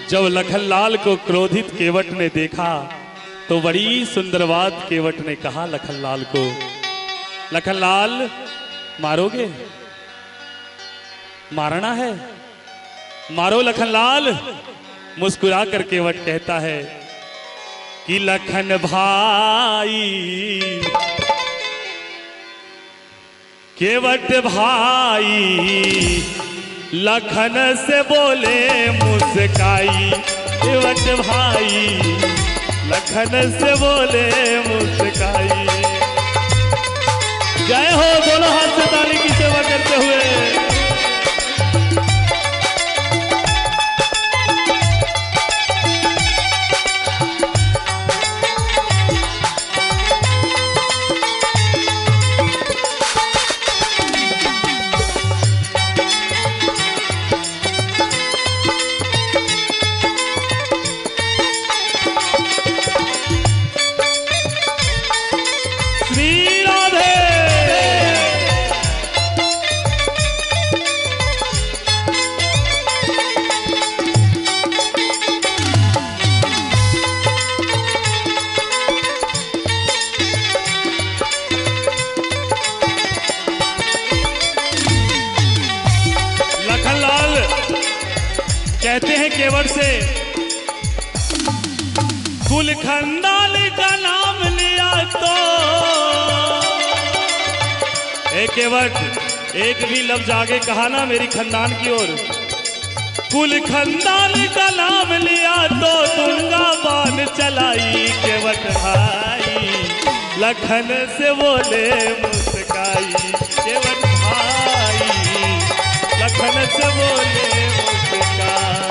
जब लखनलाल को क्रोधित केवट ने देखा तो बड़ी सुंदर बात केवट ने कहा लखनलाल को, लखनलाल मारोगे? मारना है मारो लखनलाल। मुस्कुरा कर केवट कहता है कि लखन भाई, केवट भाई लखन से बोले मुस्काई, केवट भाई लखन से बोले मुस्काई। जय हो, दोनों हाथ से ताली की सेवा करते हुए। कहते हैं केवट से, कुल खानदान का नाम लिया तो केवट एक भी लफ्ज आगे कहा ना मेरी खानदान की ओर, कुल खानदान का नाम लिया तो दूंगा बाण चलाई। केवट भाई लखन से बोले मुस्काई, केवट भाई लखन से बोले मुस्काई।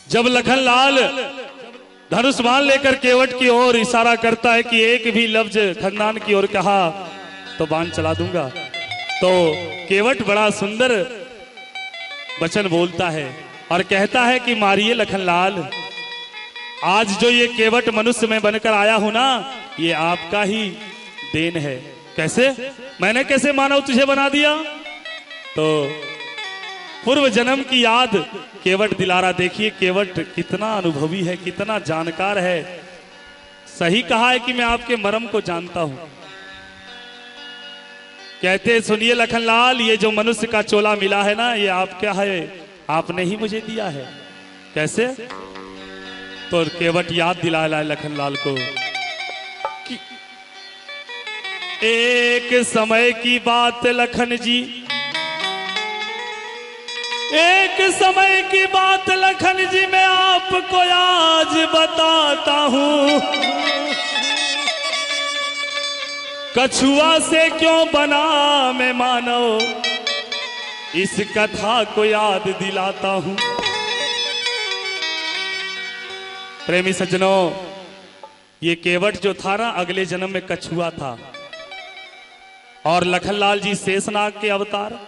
जब लखनलाल धनुष्मान लेकर केवट की ओर इशारा करता है कि एक भी लफ्ज खानदान की ओर कहा तो बाण चला दूंगा, तो केवट बड़ा सुंदर वचन बोलता है और कहता है कि मारिए लखनलाल। आज जो ये केवट मनुष्य में बनकर आया हूं ना, ये आपका ही देन है। कैसे? मैंने कैसे मानव तुझे बना दिया? तो पूर्व जन्म की याद केवट दिला रहा। देखिए केवट कितना अनुभवी है, कितना जानकार है। सही कहा है कि मैं आपके मर्म को जानता हूं। कहते सुनिए लखनलाल, ये जो मनुष्य का चोला मिला है ना, ये आपका है, आपने ही मुझे दिया है। कैसे? तो केवट याद दिला रहा है लखनलाल को कि एक समय की बात लखन जी, एक समय की बात लखन जी मैं आपको आज बताता हूं। कछुआ से क्यों बना मैं मानव, इस कथा को याद दिलाता हूं। प्रेमी सज्जनों, ये केवट जो था ना, अगले जन्म में कछुआ था और लखनलाल जी शेषनाग के अवतार।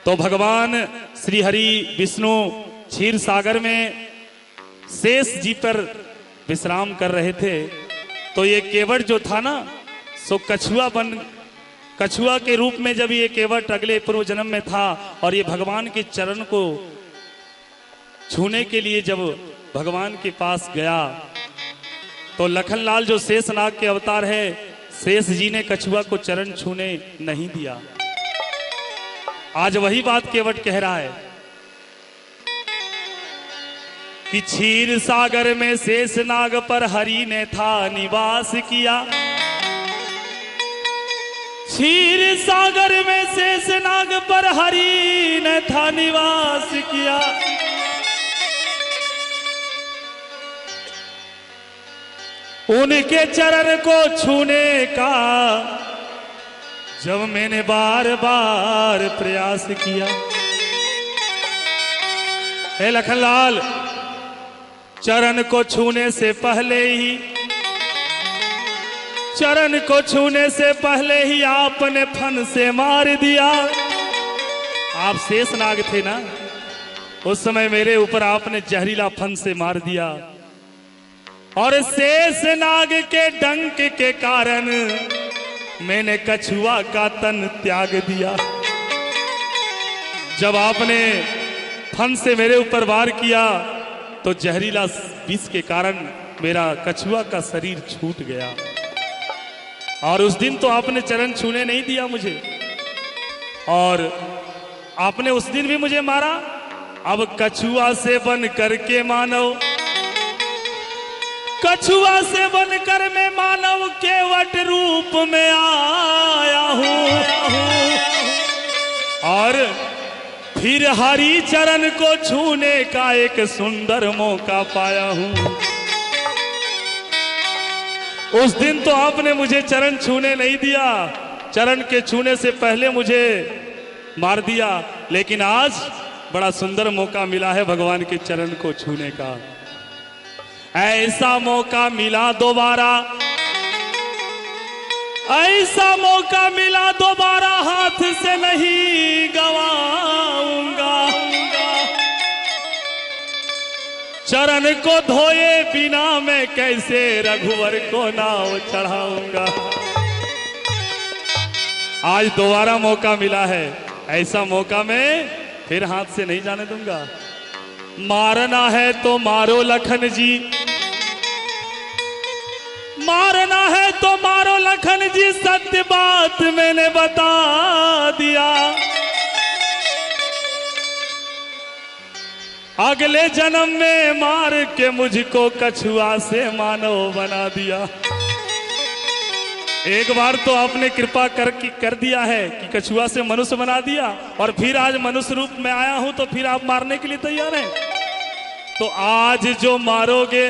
तो भगवान श्री हरि विष्णु क्षीर सागर में शेष जी पर विश्राम कर रहे थे। तो ये केवट जो था ना, सो कछुआ के रूप में जब ये केवट अगले पूर्व जन्म में था और ये भगवान के चरण को छूने के लिए जब भगवान के पास गया, तो लखनलाल जो शेषनाग के अवतार है, शेष जी ने कछुआ को चरण छूने नहीं दिया। आज वही बात केवट कह रहा है कि क्षीर सागर में शेषनाग पर हरि ने था निवास किया। क्षीर सागर में शेषनाग पर हरि ने था निवास किया। उनके चरण को छूने का जब मैंने बार बार प्रयास किया, हे लखनलाल, चरण को छूने से पहले ही, चरण को छूने से पहले ही आपने फन से मार दिया। आप शेष नाग थे ना, उस समय मेरे ऊपर आपने जहरीला फन से मार दिया और शेष नाग के डंक के कारण मैंने कछुआ का तन त्याग दिया। जब आपने फन से मेरे ऊपर वार किया तो जहरीला विष के कारण मेरा कछुआ का शरीर छूट गया और उस दिन तो आपने चरण छूने नहीं दिया मुझे और आपने उस दिन भी मुझे मारा। अब कछुआ से बन करके मानव, कछुआ से बनकर मैं मानव केवट रूप में आया हूं और फिर हरि चरण को छूने का एक सुंदर मौका पाया हूं। उस दिन तो आपने मुझे चरण छूने नहीं दिया, चरण के छूने से पहले मुझे मार दिया, लेकिन आज बड़ा सुंदर मौका मिला है भगवान के चरण को छूने का। ऐसा मौका मिला दोबारा, ऐसा मौका मिला दोबारा, हाथ से नहीं गवाऊंगा। चरण को धोए बिना मैं कैसे रघुवर को नाव चढ़ाऊंगा। आज दोबारा मौका मिला है, ऐसा मौका मैं फिर हाथ से नहीं जाने दूंगा। मारना है तो मारो लखन जी, मारना है तो मारो लखन जी, सत्य बात मैंने बता दिया। अगले जन्म में मार के मुझको कछुआ से मानव बना दिया। एक बार तो आपने कृपा कर दिया है कि कछुआ से मनुष्य बना दिया और फिर आज मनुष्य रूप में आया हूं तो फिर आप मारने के लिए तैयार हैं। तो आज जो मारोगे,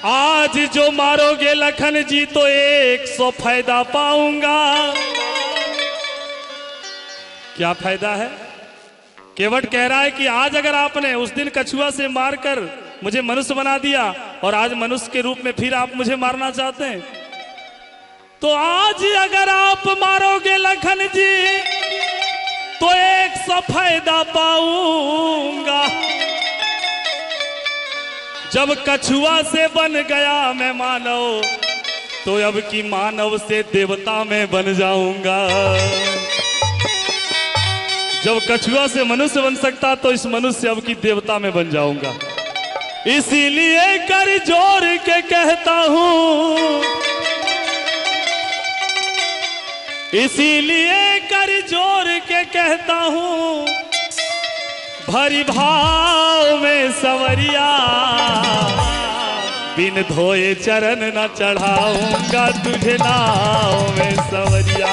आज जो मारोगे लखन जी तो 100 फायदा पाऊंगा। क्या फायदा है? केवट कह रहा है कि आज अगर आपने उस दिन कछुआ से मारकर मुझे मनुष्य बना दिया और आज मनुष्य के रूप में फिर आप मुझे मारना चाहते हैं, तो आज अगर आप मारोगे लखन जी तो 100 फायदा पाऊंगा। जब कछुआ से बन गया मैं मानव तो अब की मानव से देवता में बन जाऊंगा। जब कछुआ से मनुष्य बन सकता तो इस मनुष्य से अब की देवता में बन जाऊंगा। इसीलिए कर जोर के कहता हूं, इसीलिए कर जोर के कहता हूं, भरी भाव में सवरिया बिन धोए चरण न चढ़ाऊंगा तुझे नाव में सवरिया।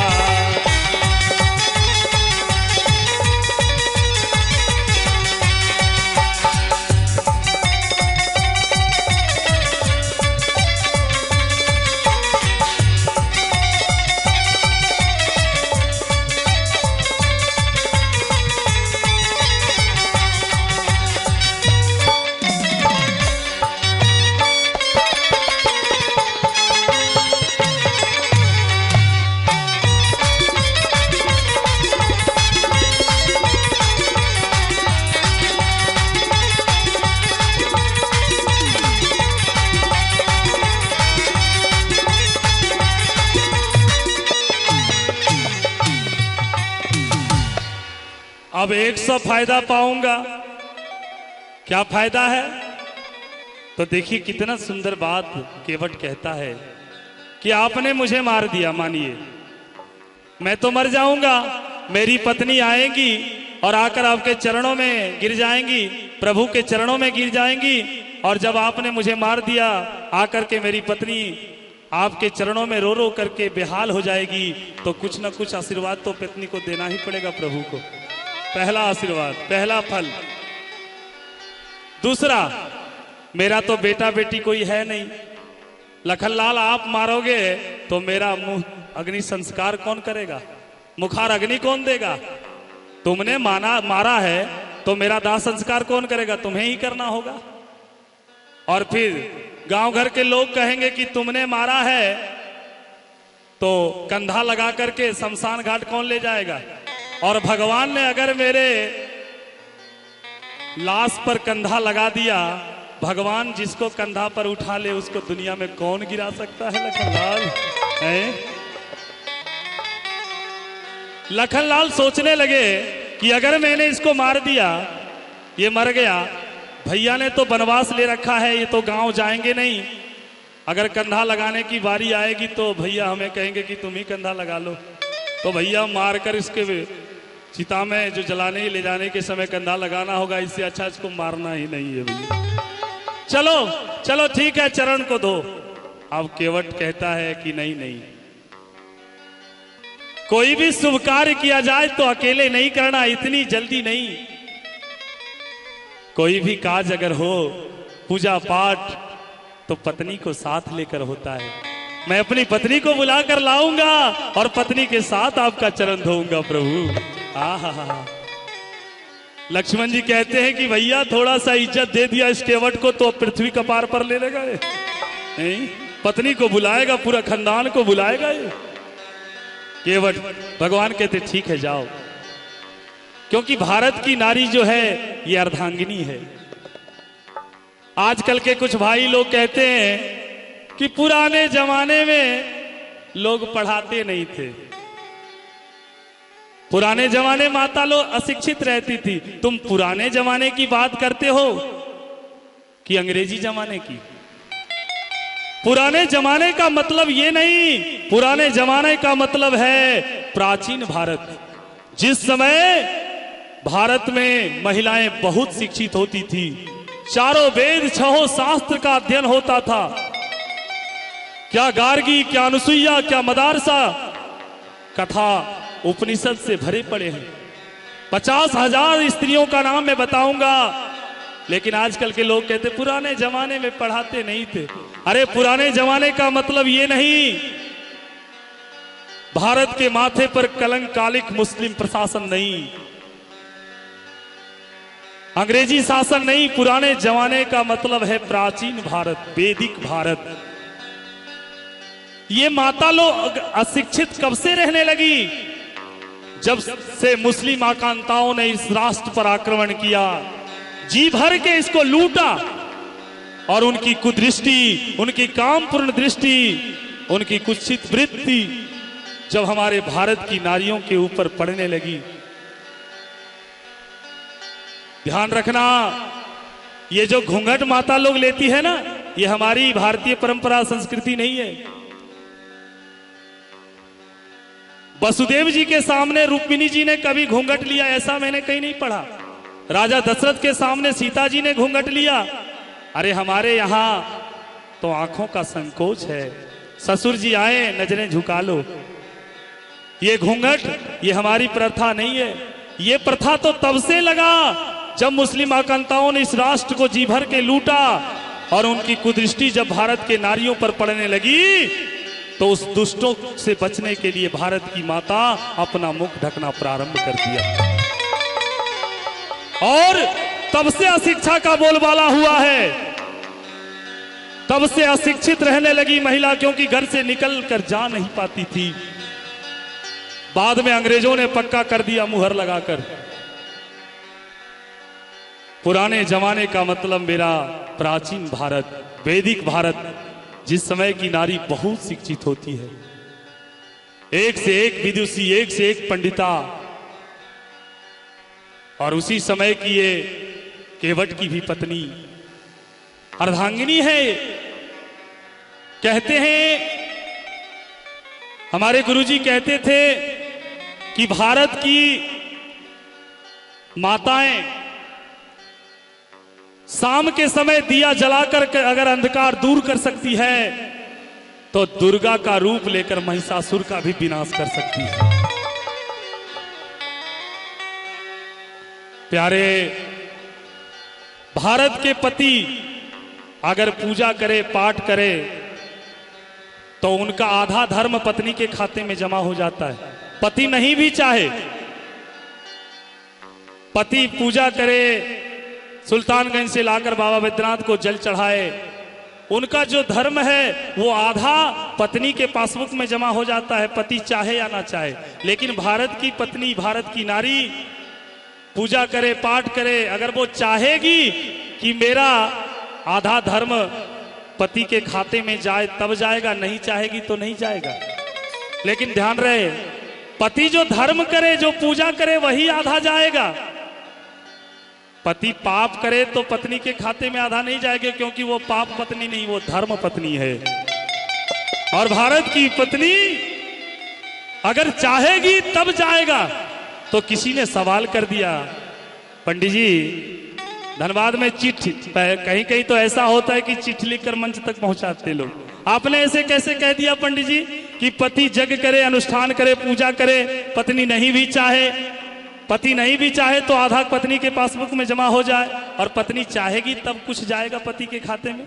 अब 100 फायदा पाऊंगा। क्या फायदा है? तो देखिए कितना सुंदर बात केवट कहता है कि आपने मुझे मार दिया, मानिए मैं तो मर जाऊंगा, मेरी पत्नी आएगी और आकर आपके चरणों में गिर जाएंगी, प्रभु के चरणों में गिर जाएंगी। और जब आपने मुझे मार दिया, आकर के मेरी पत्नी आपके चरणों में रो रो करके बेहाल हो जाएगी, तो कुछ ना कुछ आशीर्वाद तो पत्नी को देना ही पड़ेगा प्रभु को। पहला आशीर्वाद, पहला फल। दूसरा, मेरा तो बेटा बेटी कोई है नहीं, लखनलाल आप मारोगे तो मेरा मुंह अग्नि संस्कार कौन करेगा? मुखार अग्नि कौन देगा? तुमने मारा है तो मेरा दाह संस्कार कौन करेगा? तुम्हें ही करना होगा। और फिर गांव घर के लोग कहेंगे कि तुमने मारा है तो कंधा लगा करके शमशान घाट कौन ले जाएगा? और भगवान ने अगर मेरे लाश पर कंधा लगा दिया, भगवान जिसको कंधा पर उठा ले उसको दुनिया में कौन गिरा सकता है? लखनलाल है। लखनलाल सोचने लगे कि अगर मैंने इसको मार दिया, ये मर गया, भैया ने तो वनवास ले रखा है, ये तो गांव जाएंगे नहीं। अगर कंधा लगाने की बारी आएगी तो भैया हमें कहेंगे कि तुम ही कंधा लगा लो, तो भैया मारकर इसके चिता में जो जलाने ले जाने के समय कंधा लगाना होगा। इससे अच्छा इसको मारना ही नहीं है भैया। चलो चलो ठीक है, चरण को दो। अब केवट कहता है कि नहीं नहीं, कोई भी शुभ कार्य किया जाए तो अकेले नहीं करना, इतनी जल्दी नहीं। कोई भी काज अगर हो, पूजा पाठ, तो पत्नी को साथ लेकर होता है। मैं अपनी पत्नी को बुला कर लाऊंगा और पत्नी के साथ आपका चरण धोऊंगा प्रभु। आहा, लक्ष्मण जी कहते हैं कि भैया थोड़ा सा इज्जत दे दिया इस केवट को तो पृथ्वी कपार पर ले लेगा ये। नहीं, पत्नी को बुलाएगा, पूरा खानदान को बुलाएगा ये केवट। भगवान कहते ठीक है जाओ, क्योंकि भारत की नारी जो है ये अर्धांगिनी है। आजकल के कुछ भाई लोग कहते हैं कि पुराने जमाने में लोग पढ़ाते नहीं थे, पुराने जमाने माता लोग अशिक्षित रहती थी। तुम पुराने जमाने की बात करते हो कि अंग्रेजी जमाने की? पुराने जमाने का मतलब ये नहीं, पुराने जमाने का मतलब है प्राचीन भारत। जिस समय भारत में महिलाएं बहुत शिक्षित होती थी, चारों वेद छहों शास्त्र का अध्ययन होता था। क्या गार्गी, क्या अनुसुईया, क्या मदारसा, कथा उपनिषद से भरे पड़े हैं। 50,000 स्त्रियों का नाम मैं बताऊंगा, लेकिन आजकल के लोग कहते पुराने जमाने में पढ़ाते नहीं थे। अरे पुराने जमाने का मतलब ये नहीं, भारत के माथे पर कलंक कालिक मुस्लिम प्रशासन नहीं, अंग्रेजी शासन नहीं। पुराने जमाने का मतलब है प्राचीन भारत, वैदिक भारत। ये माता लोग अशिक्षित कब से रहने लगी? जब से मुस्लिम आकांताओं ने इस राष्ट्र पर आक्रमण किया, जी भर के इसको लूटा, और उनकी कुदृष्टि, उनकी कामपूर्ण दृष्टि, उनकी कुत्सित वृत्ति जब हमारे भारत की नारियों के ऊपर पड़ने लगी। ध्यान रखना, ये जो घूंघट माता लोग लेती है ना, ये हमारी भारतीय परंपरा संस्कृति नहीं है। वसुदेव जी के सामने रुक्मिणी जी ने कभी घूंघट लिया ऐसा मैंने कहीं नहीं पढ़ा। राजा दशरथ के सामने सीता जी ने घूंघट लिया। अरे हमारे यहां तो आंखों का संकोच है, ससुर जी आए नजरें झुका लो। ये घूंघट, ये हमारी प्रथा नहीं है। ये प्रथा तो तब से लगा जब मुस्लिम आकांताओं ने इस राष्ट्र को जी भर के लूटा, और उनकी कुदृष्टि जब भारत के नारियों पर पड़ने लगी, तो उस दुष्टों से बचने के लिए भारत की माता अपना मुख ढकना प्रारंभ कर दिया। और तब से अशिक्षा का बोलबाला हुआ है, तब से अशिक्षित रहने लगी महिला, क्योंकि घर से निकल कर जा नहीं पाती थी। बाद में अंग्रेजों ने पक्का कर दिया मुहर लगाकर। पुराने जमाने का मतलब मेरा प्राचीन भारत, वैदिक भारत, जिस समय की नारी बहुत शिक्षित होती है, एक से एक विदुषी, एक से एक पंडिता, और उसी समय की ये केवट की भी पत्नी अर्धांगिनी है। कहते हैं, हमारे गुरुजी कहते थे कि भारत की माताएं शाम के समय दिया जलाकर अगर अंधकार दूर कर सकती है, तो दुर्गा का रूप लेकर महिषासुर का भी विनाश कर सकती है। प्यारे, भारत के पति अगर पूजा करे, पाठ करे, तो उनका आधा धर्म पत्नी के खाते में जमा हो जाता है। पति नहीं भी चाहे, पति पूजा करे, सुल्तानगंज से लाकर बाबा बैद्यनाथ को जल चढ़ाए, उनका जो धर्म है वो आधा पत्नी के पासबुक में जमा हो जाता है, पति चाहे या ना चाहे। लेकिन भारत की पत्नी, भारत की नारी पूजा करे, पाठ करे, अगर वो चाहेगी कि मेरा आधा धर्म पति के खाते में जाए तब जाएगा, नहीं चाहेगी तो नहीं जाएगा। लेकिन ध्यान रहे, पति जो धर्म करे, जो पूजा करे, वही आधा जाएगा। पति पाप करे तो पत्नी के खाते में आधा नहीं जाएगा, क्योंकि वो पाप पत्नी नहीं, वो धर्म पत्नी है। और भारत की पत्नी अगर चाहेगी तब जाएगा। तो किसी ने सवाल कर दिया, पंडित जी धनबाद में चिट्ठी, कहीं कहीं तो ऐसा होता है कि चिट्ठी लिखकर मंच तक पहुंचाते लोग। आपने ऐसे कैसे कह दिया पंडित जी कि पति जग करे, अनुष्ठान करे, पूजा करे, पत्नी नहीं भी चाहे, पति नहीं भी चाहे तो आधा पत्नी के पासबुक में जमा हो जाए, और पत्नी चाहेगी तब कुछ जाएगा पति के खाते में?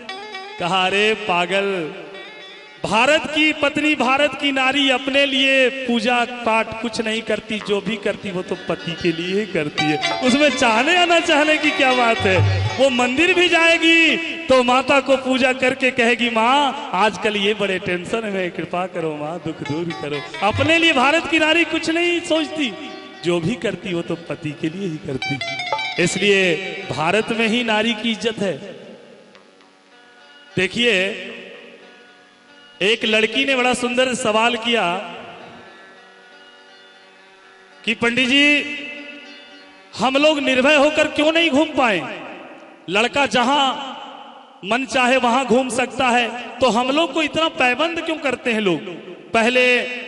कहा अरे पागल, भारत की पत्नी, भारत की नारी अपने लिए पूजा पाठ कुछ नहीं करती, जो भी करती वो तो पति के लिए ही करती है। उसमें चाहने या ना चाहने की क्या बात है। वो मंदिर भी जाएगी तो माता को पूजा करके कहेगी माँ आजकल ये बड़े टेंशन में, कृपा करो माँ, दुख दूर करो। अपने लिए भारत की नारी कुछ नहीं सोचती, जो भी करती वो तो पति के लिए ही करती। इसलिए भारत में ही नारी की इज्जत है। देखिए, एक लड़की ने बड़ा सुंदर सवाल किया कि पंडित जी हम लोग निर्भय होकर क्यों नहीं घूम पाए? लड़का जहां मन चाहे वहां घूम सकता है, तो हम लोग को इतना पाबंद क्यों करते हैं लोग? पहले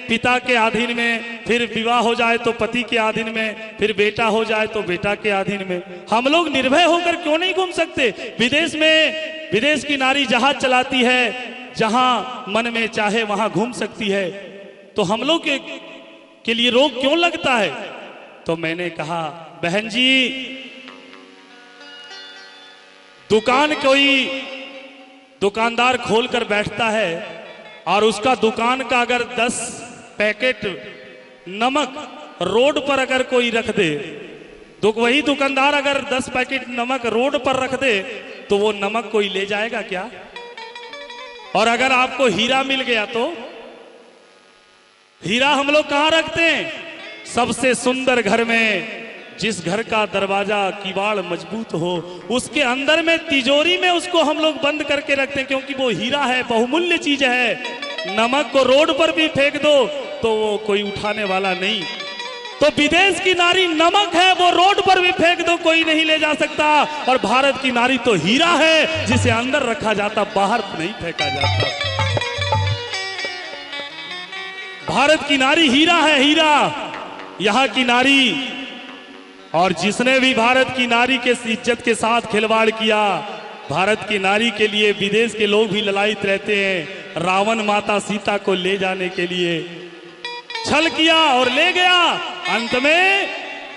पिता के अधीन में, फिर विवाह हो जाए तो पति के अधीन में, फिर बेटा हो जाए तो बेटा के अधीन में। हम लोग निर्भय होकर क्यों नहीं घूम सकते? विदेश में, विदेश की नारी जहाज चलाती है, जहां मन में चाहे वहां घूम सकती है, तो हम लोग के लिए रोक क्यों लगता है? तो मैंने कहा बहन जी, दुकान कोई दुकानदार खोलकर बैठता है और उसका दुकान का अगर 10 पैकेट नमक रोड पर अगर कोई रख दे, तो वही दुकानदार अगर 10 पैकेट नमक रोड पर रख दे तो वो नमक कोई ले जाएगा क्या? और अगर आपको हीरा मिल गया तो हीरा हम लोग कहां रखते हैं? सबसे सुंदर घर में, जिस घर का दरवाजा किवाड़ मजबूत हो, उसके अंदर में तिजोरी में उसको हम लोग बंद करके रखते हैं, क्योंकि वो हीरा है, बहुमूल्य चीज है। नमक को रोड पर भी फेंक दो तो वो कोई उठाने वाला नहीं। तो विदेश की नारी नमक है, वो रोड पर भी फेंक दो कोई नहीं ले जा सकता। और भारत की नारी तो हीरा है, जिसे अंदर रखा जाता, बाहर नहीं फेंका जाता। भारत की नारी हीरा है, हीरा यहां की नारी। और जिसने भी भारत की नारी के इज्जत के साथ खिलवाड़ किया, भारत की नारी के लिए विदेश के लोग भी ललायित रहते हैं। रावण माता सीता को ले जाने के लिए छल किया और ले गया। अंत में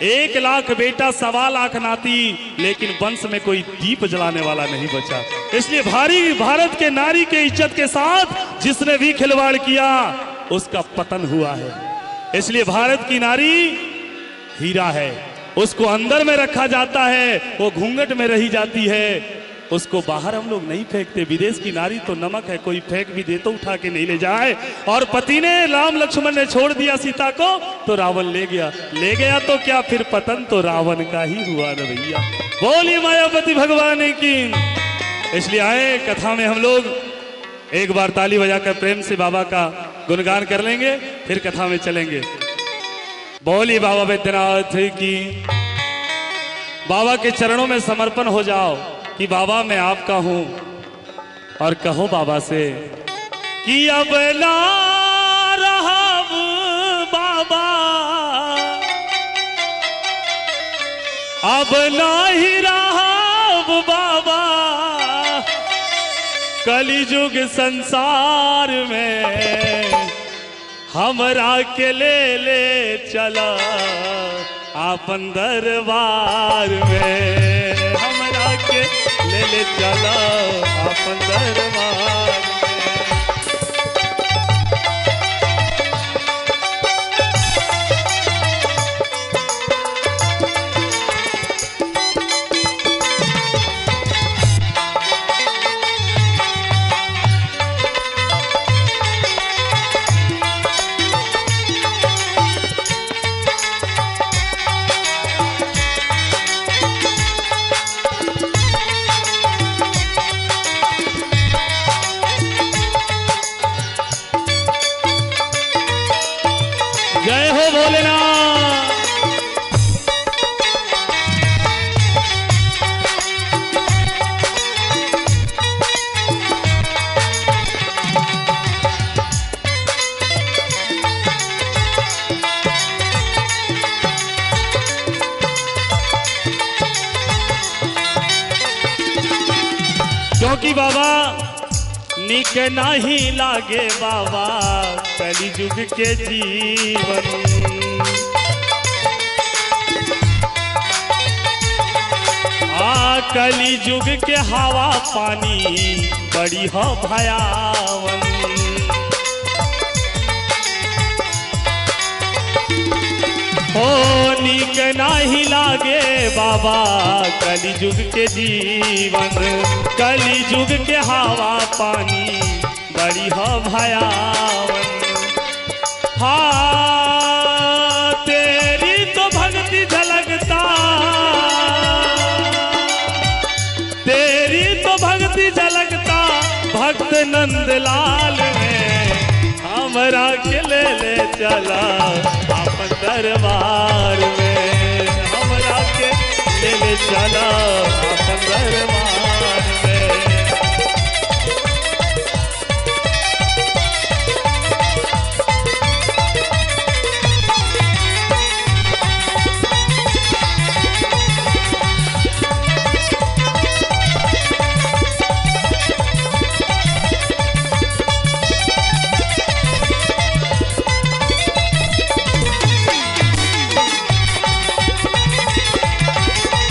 1 लाख बेटा, 1.25 लाख नाती, लेकिन वंश में कोई दीप जलाने वाला नहीं बचा। इसलिए भारत के नारी के इज्जत के साथ जिसने भी खिलवाड़ किया उसका पतन हुआ है। इसलिए भारत की नारी हीरा है, उसको अंदर में रखा जाता है, वो घूंघट में रही जाती है, उसको बाहर हम लोग नहीं फेंकते। विदेश की नारी तो नमक है, कोई फेंक भी दे तो उठा के नहीं ले जाए। और पति ने, राम लक्ष्मण ने छोड़ दिया सीता को तो रावण ले गया। ले गया तो क्या, फिर पतन तो रावण का ही हुआ न भैया। बोलिए मायापति भगवान की। इसलिए आए कथा में हम लोग एक बार ताली बजाकर प्रेम से बाबा का गुणगान कर लेंगे, फिर कथा में चलेंगे। बोलिए बाबा बैद्यनाथ की। बाबा के चरणों में समर्पण हो जाओ कि बाबा मैं आपका हूं, और कहो बाबा से कि अब ना रहब बाबा, अब ना ही रहब बाबा, कलिजुग संसार में हमरा के ले चला आपन दरबार में, हमरा के ले चला आपन दरबार में। क्योंकि बाबा निक नहीं लागे बाबा कलिजुग के जीवन। कलिजुग के हवा पानी बड़ी हो भयावन। हो नीक नहीं लागे बाबा कलिजुग के जीवन। कलिजुग के हवा पानी बड़ी हो भयावन। हाँ तेरी तो भक्ति झलकता, तेरी तो भक्ति झलकता भक्त नंदलाल में। हमरा के ले चला अपन दरबार में। हमरा के ले चला अपन दरबार में।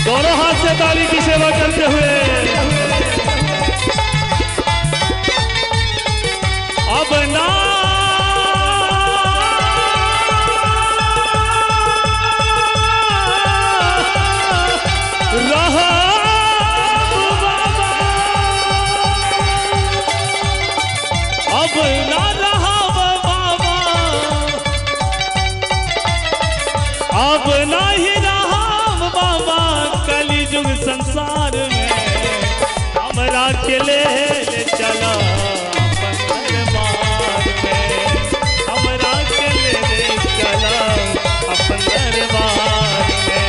दोनों हाथ से ताली की सेवा करते हुए अब ना रहा बाबा, अब ना रहा बाबा, अब नहीं रहा बाबा कलिजुग संसार में। हमरा के ले चला अपन दरबार में। हमरा के ले चला अपन दरबार में।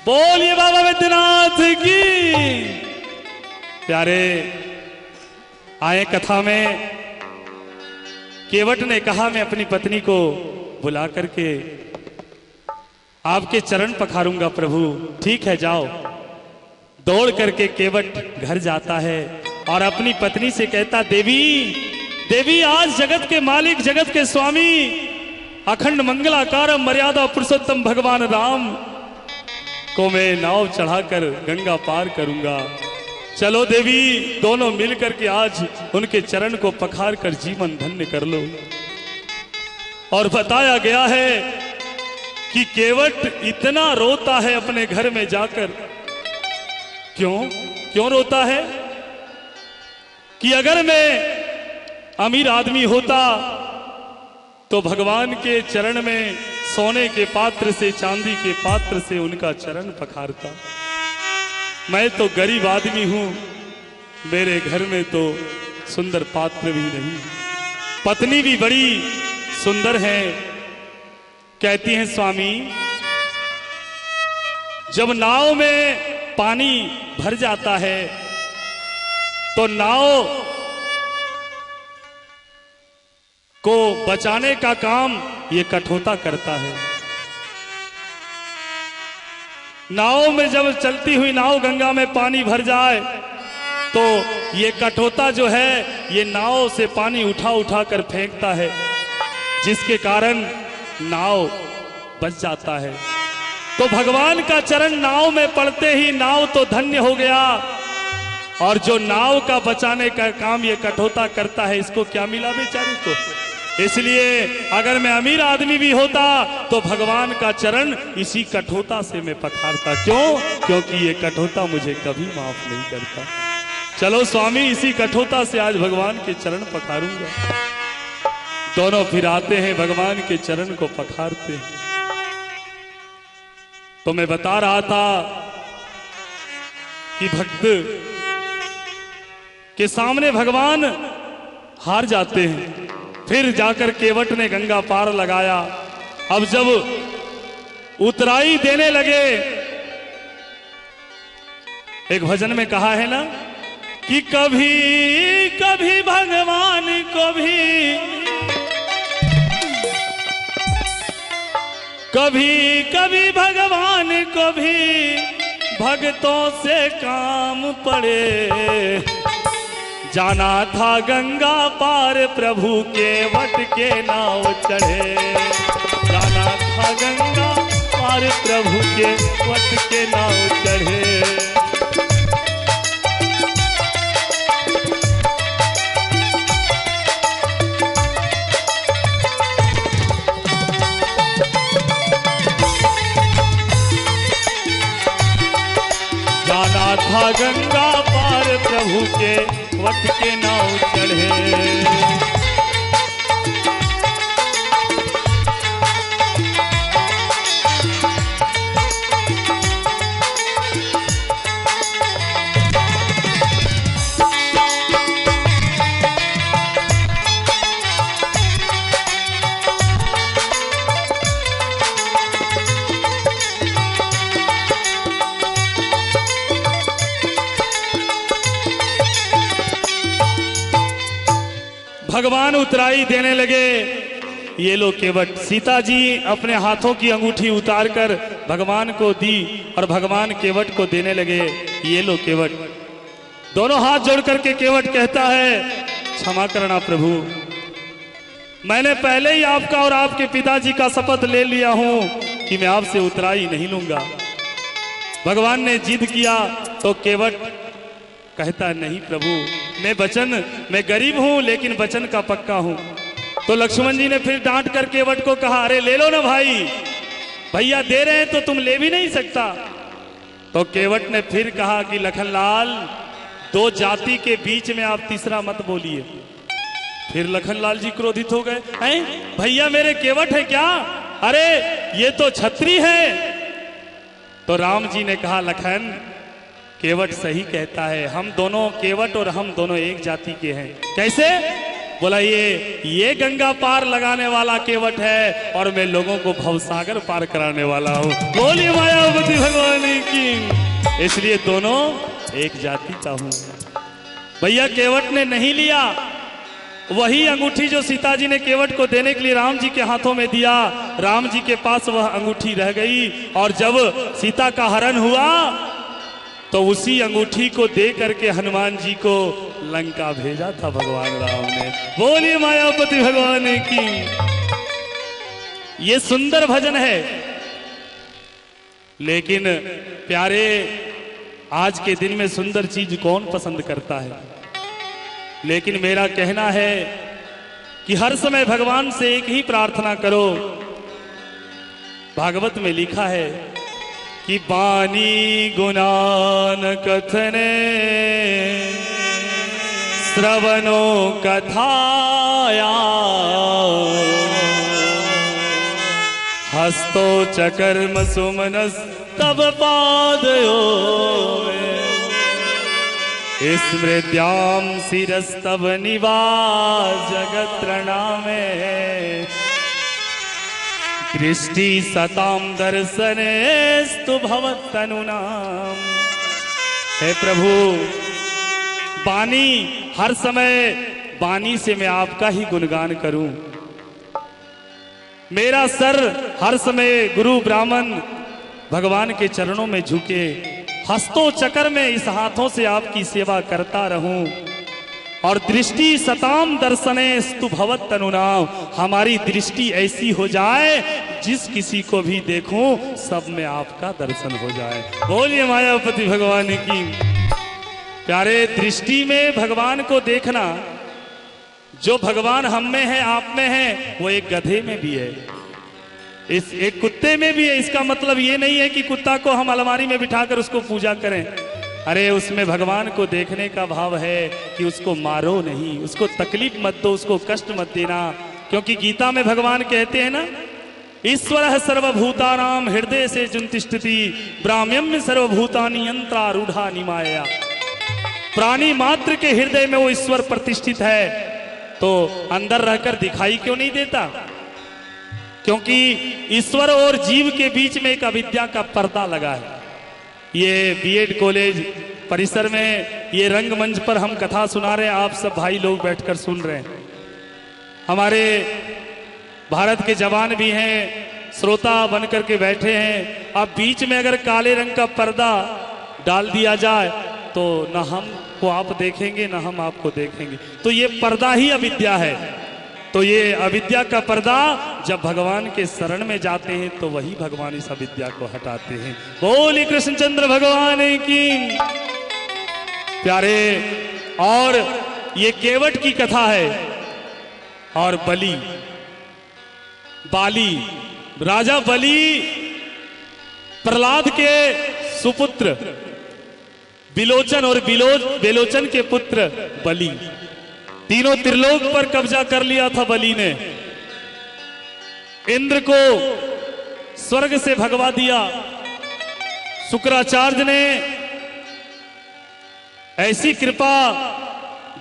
बोलिए बाबा बैद्यनाथ की। प्यारे आए कथा में केवट ने कहा मैं अपनी पत्नी को बुला करके आपके चरण पखारूंगा प्रभु। ठीक है जाओ। दौड़ करके केवट घर जाता है और अपनी पत्नी से कहता देवी देवी आज जगत के मालिक जगत के स्वामी अखंड मंगलाकार मर्यादा पुरुषोत्तम भगवान राम को मैं नाव चढ़ाकर गंगा पार करूंगा। चलो देवी दोनों मिलकर के आज उनके चरण को पखार कर जीवन धन्य कर लो। और बताया गया है कि केवट इतना रोता है अपने घर में जाकर। क्यों रोता है कि अगर मैं अमीर आदमी होता तो भगवान के चरण में सोने के पात्र से चांदी के पात्र से उनका चरण पखारता। मैं तो गरीब आदमी हूं, मेरे घर में तो सुंदर पात्र भी नहीं, पत्नी भी बड़ी सुंदर है। कहती हैं स्वामी जब नाव में पानी भर जाता है तो नाव को बचाने का काम ये कठोता करता है। नाव में जब चलती हुई नाव गंगा में पानी भर जाए तो ये कठोता जो है ये नाव से पानी उठा उठा कर फेंकता है, जिसके कारण नाव बच जाता है। तो भगवान का चरण नाव में पड़ते ही नाव तो धन्य हो गया, और जो नाव का बचाने का काम ये कठोता करता है इसको क्या मिला बेचारे को। इसलिए अगर मैं अमीर आदमी भी होता तो भगवान का चरण इसी कठोता से मैं पखारता। क्योंकि ये कठोता मुझे कभी माफ नहीं करता। चलो स्वामी इसी कठोता से आज भगवान के चरण पखारूंगा। दोनों फिर आते हैं भगवान के चरण को पखारते हैं। तो मैं बता रहा था कि भक्त के सामने भगवान हार जाते हैं। फिर जाकर केवट ने गंगा पार लगाया। अब जब उतराई देने लगे, एक भजन में कहा है ना कि कभी कभी भगवान को भी कभी कभी भगवान को भी भक्तों से काम पड़े। जाना था गंगा पार प्रभु के वट के नाव चढ़े। जाना था गंगा पार प्रभु के वट के नाव चढ़े। जाना था गंगा पार प्रभु के वट के नाव चढ़े। भगवान उतराई देने लगे। ये लो केवट। सीता जी अपने हाथों की अंगूठी उतारकर भगवान को दी और भगवान केवट को देने लगे। ये लो केवट। दोनों हाथ जोड़ करके केवट कहता है, क्षमा करना प्रभु, मैंने पहले ही आपका और आपके पिताजी का शपथ ले लिया हूं कि मैं आपसे उतराई नहीं लूंगा। भगवान ने जिद किया तो केवट कहता, नहीं प्रभु, मैं गरीब हूं लेकिन वचन का पक्का हूं। तो लक्ष्मण जी ने फिर डांट कर केवट को कहा, अरे ले लो ना भाई, भैया दे रहे हैं तो तुम ले भी नहीं सकता। तो केवट ने फिर कहा कि लखनलाल, दो जाति के बीच में आप तीसरा मत बोलिए। फिर लखनलाल जी क्रोधित हो गए, हैं भैया मेरे केवट है क्या? अरे ये तो छत्री है। तो राम जी ने कहा, लखन केवट सही कहता है, हम दोनों केवट और हम दोनों एक जाति के हैं। कैसे? बोला, ये गंगा पार लगाने वाला केवट है और मैं लोगों को भवसागर पार कराने वाला हूं। बोलिए मायावती भगवान की। इसलिए दोनों एक जाति का हूं। भैया केवट ने नहीं लिया वही अंगूठी जो सीता जी ने केवट को देने के लिए राम जी के हाथों में दिया। राम जी के पास वह अंगूठी रह गई और जब सीता का हरण हुआ तो उसी अंगूठी को दे करके हनुमान जी को लंका भेजा था भगवान राम ने। बोलिए मायापति भगवान की। ये सुंदर भजन है, लेकिन प्यारे आज के दिन में सुंदर चीज कौन पसंद करता है? लेकिन मेरा कहना है कि हर समय भगवान से एक ही प्रार्थना करो। भागवत में लिखा है कि बानी गुणान कथने श्रवणो कथाया हस्तो चकर्म सुमनस तब पादयो स्मृत्याम शिरस्तव निवास जगत प्रणामे दृष्टि सताम दर्शनेस्तु भवत्तनुनाम। हे प्रभु, बानी हर समय बानी से मैं आपका ही गुणगान करूं। मेरा सर हर समय गुरु ब्राह्मण भगवान के चरणों में झुके, हस्तों चक्र में इस हाथों से आपकी सेवा करता रहूं और दृष्टि सताम दर्शने स्तु भवत तनुनाम, हमारी दृष्टि ऐसी हो जाए जिस किसी को भी देखूं सब में आपका दर्शन हो जाए। बोलिए मायापति भगवान की। प्यारे, दृष्टि में भगवान को देखना, जो भगवान हम में है आप में है वो एक गधे में भी है, इस एक कुत्ते में भी है। इसका मतलब ये नहीं है कि कुत्ता को हम अलमारी में बिठाकर उसको पूजा करें। अरे उसमें भगवान को देखने का भाव है कि उसको मारो नहीं, उसको तकलीफ मत दो, उसको कष्ट मत देना। क्योंकि गीता में भगवान कहते हैं ना, ईश्वर सर्वभूतानाम हृदय से जुंतिष्ठति ब्राह्म्यम सर्वभूतानि यंत्रारूढ़ा निमाया। प्राणी मात्र के हृदय में वो ईश्वर प्रतिष्ठित है, तो अंदर रहकर दिखाई क्यों नहीं देता? क्योंकि ईश्वर और जीव के बीच में एक अविद्या का पर्दा लगा है। ये बीएड कॉलेज परिसर में ये रंगमंच पर हम कथा सुना रहे हैं, आप सब भाई लोग बैठकर सुन रहे हैं। हमारे भारत के जवान भी हैं, श्रोता बन करके बैठे हैं। अब बीच में अगर काले रंग का पर्दा डाल दिया जाए तो न हमको आप देखेंगे न हम आपको देखेंगे। तो ये पर्दा ही अविद्या है। तो ये अविद्या का पर्दा जब भगवान के शरण में जाते हैं तो वही भगवान इस अविद्या को हटाते हैं। बोलिए कृष्णचंद्र भगवान की। प्यारे, और ये केवट की कथा है। और बाली, राजा बलि प्रहलाद के सुपुत्र बिलोचन और बेलोचन के पुत्र बलि, तीनों त्रिलोक पर कब्जा कर लिया था बलि ने। इंद्र को स्वर्ग से भगवा दिया। शुक्राचार्य ने ऐसी कृपा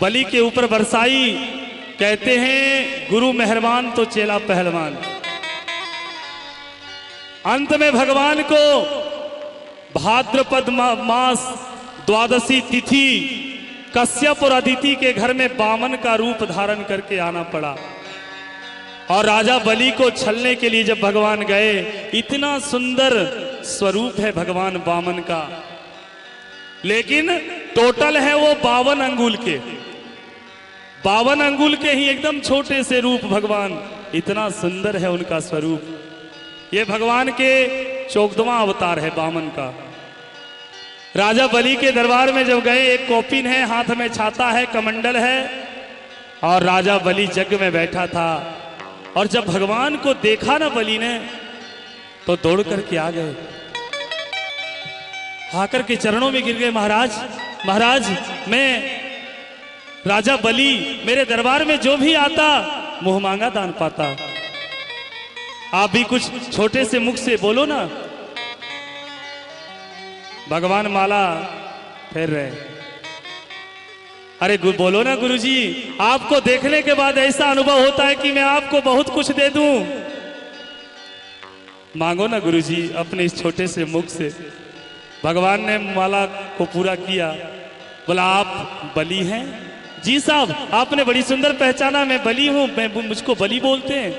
बलि के ऊपर बरसाई, कहते हैं गुरु मेहरबान तो चेला पहलवान। अंत में भगवान को भाद्रपद मास द्वादशी तिथि कश्यप और अदिति के घर में बामन का रूप धारण करके आना पड़ा। और राजा बलि को छलने के लिए जब भगवान गए, इतना सुंदर स्वरूप है भगवान बामन का, लेकिन टोटल है वो 52 अंगुल के। 52 अंगुल के ही एकदम छोटे से रूप भगवान, इतना सुंदर है उनका स्वरूप। ये भगवान के 14वां अवतार है बामन का। राजा बलि के दरबार में जब गए, एक कौपिन है, हाथ में छाता है, कमंडल है, और राजा बलि जग में बैठा था। और जब भगवान को देखा ना बलि ने, तो दौड़ करके आ गए, आकर के चरणों में गिर गए। महाराज, महाराज, मैं राजा बलि, मेरे दरबार में जो भी आता मुंह मांगा दान पाता। आप भी कुछ छोटे से मुख से बोलो ना। भगवान माला फेर रहे। अरे बोलो ना गुरुजी, आपको देखने के बाद ऐसा अनुभव होता है कि मैं आपको बहुत कुछ दे दूं। मांगो ना गुरुजी अपने इस छोटे से मुख से। भगवान ने माला को पूरा किया। बोला, आप बलि हैं? जी साहब, आपने बड़ी सुंदर पहचाना, मैं बलि हूं, मुझको बलि बोलते हैं।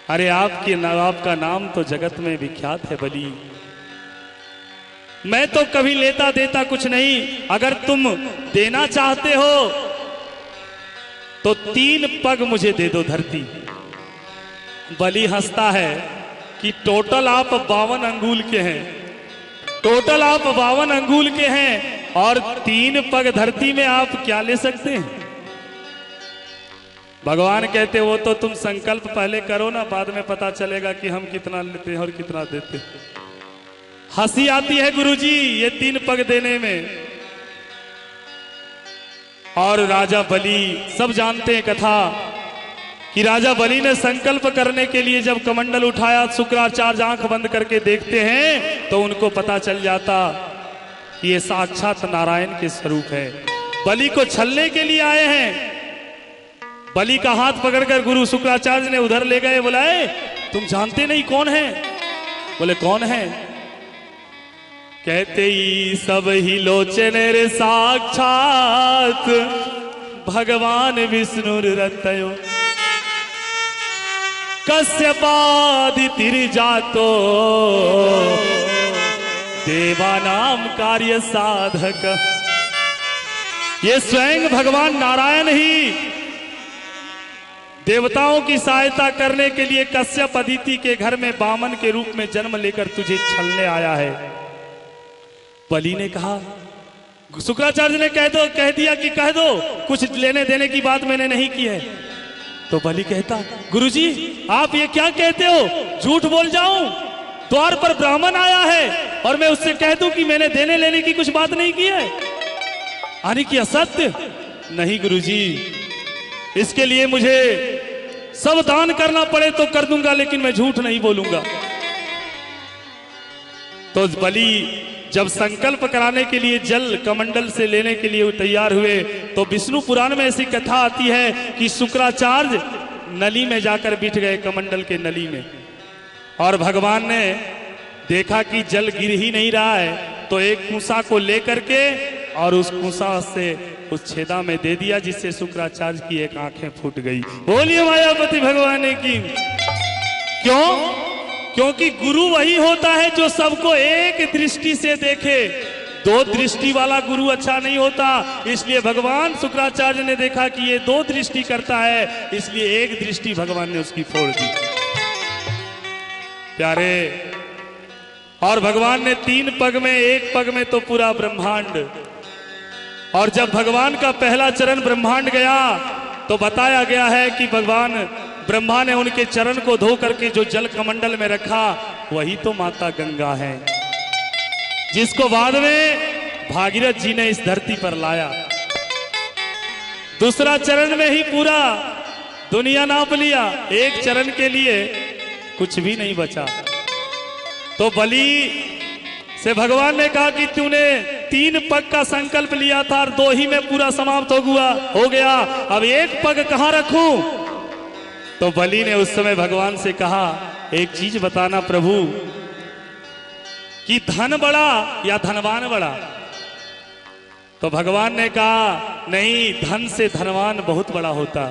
अरे आपका नाम तो जगत में विख्यात है बलि। मैं तो कभी लेता देता कुछ नहीं। अगर तुम देना चाहते हो तो 3 पग मुझे दे दो धरती। बलि हंसता है कि टोटल आप 52 अंगुल के हैं, टोटल आप 52 अंगुल के हैं, और 3 पग धरती में आप क्या ले सकते हैं? भगवान कहते, वो तो तुम संकल्प पहले करो ना, बाद में पता चलेगा कि हम कितना लेते हैं और कितना देते हैं। हंसी आती है गुरुजी ये 3 पग देने में। और राजा बलि, सब जानते हैं कथा कि राजा बलि ने संकल्प करने के लिए जब कमंडल उठाया, शुक्राचार्य आंख बंद करके देखते हैं तो उनको पता चल जाता कि ये साक्षात नारायण के स्वरूप है। बलि को छलने के लिए आए हैं। बलि का हाथ पकड़कर गुरु शुक्राचार्य ने उधर ले गए। बोला, तुम जानते नहीं कौन है? बोले, कौन है? कहते ही सब ही लोचन रे साक्षात भगवान विष्णु रतयो कश्यपादिति जातो देवानाम कार्य साधक। ये स्वयं भगवान नारायण ही देवताओं की सहायता करने के लिए कश्यप अदिति के घर में बामन के रूप में जन्म लेकर तुझे छलने आया है। बलि ने कहा, शुक्राचार्य ने कह दिया कि कह दो, कुछ लेने देने की बात मैंने नहीं की है। तो बलि कहता, गुरुजी आप ये क्या कहते हो? झूठ बोल जाऊं? द्वार पर ब्राह्मण आया है और मैं उससे कह दूं कि मैंने देने लेने की कुछ बात नहीं की है? आने की असत्य? नहीं गुरुजी, इसके लिए मुझे सब दान करना पड़े तो कर दूंगा, लेकिन मैं झूठ नहीं बोलूंगा। तो बलि जब संकल्प कराने के लिए जल कमंडल से लेने के लिए तैयार हुए, तो विष्णु पुराण में ऐसी कथा आती है कि शुक्राचार्य नली में जाकर बैठ गए, कमंडल के नली में, और भगवान ने देखा कि जल गिर ही नहीं रहा है, तो एक कुंसा को लेकर के और उस कुंसा से उस छेदा में दे दिया, जिससे शुक्राचार्य की एक आंखें फूट गई। बोलिए मायापति भगवान की। क्यों? क्योंकि गुरु वही होता है जो सबको एक दृष्टि से देखे। दो दृष्टि वाला गुरु अच्छा नहीं होता। इसलिए भगवान शुक्राचार्य ने देखा कि ये दो दृष्टि करता है, इसलिए एक दृष्टि भगवान ने उसकी फोड़ दी। प्यारे, और भगवान ने 3 पग में, एक पग में तो पूरा ब्रह्मांड। और जब भगवान का पहला चरण ब्रह्मांड गया तो बताया गया है कि भगवान ब्रह्मा ने उनके चरण को धो करके जो जल कमंडल में रखा वही तो माता गंगा है, जिसको बाद में भागीरथ जी ने इस धरती पर लाया। दूसरा चरण में ही पूरा दुनिया नाप लिया, एक चरण के लिए कुछ भी नहीं बचा। तो बलि से भगवान ने कहा कि तूने 3 पग का संकल्प लिया था और 2 ही में पूरा समाप्त हो गया, अब एक पग कहां रखूं? तो बलि ने उस समय भगवान से कहा, एक चीज बताना प्रभु, कि धन बड़ा या धनवान बड़ा? तो भगवान ने कहा, नहीं, धन से धनवान बहुत बड़ा होता।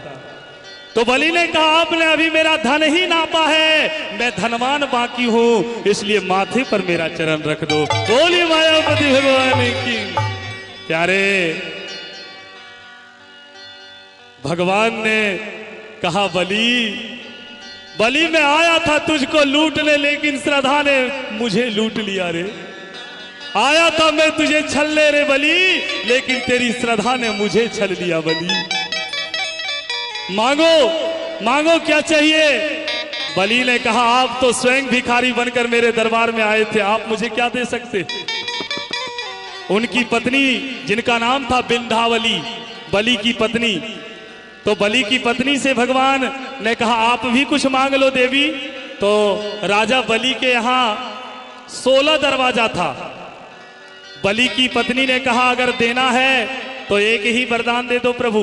तो बलि ने कहा, आपने अभी मेरा धन ही नापा है, मैं धनवान बाकी हूं, इसलिए माथे पर मेरा चरण रख दो। बोलिए मायापति भगवान की। प्यारे, भगवान ने कहा, बलि मैं आया था तुझको लूटने, लेकिन श्रद्धा ने मुझे लूट लिया रे। आया था मैं तुझे छलने रे बलि, लेकिन तेरी श्रद्धा ने मुझे छल लिया बलि। मांगो मांगो क्या चाहिए? बलि ने कहा, आप तो स्वयं भिखारी बनकर मेरे दरबार में आए थे, आप मुझे क्या दे सकते? उनकी पत्नी, जिनका नाम था बिंधावली, बलि की पत्नी, तो बलि की पत्नी से भगवान ने कहा, आप भी कुछ मांग लो देवी। तो राजा बलि के यहां 16 दरवाजा था। बलि की पत्नी ने कहा, अगर देना है तो एक ही वरदान दे दो प्रभु,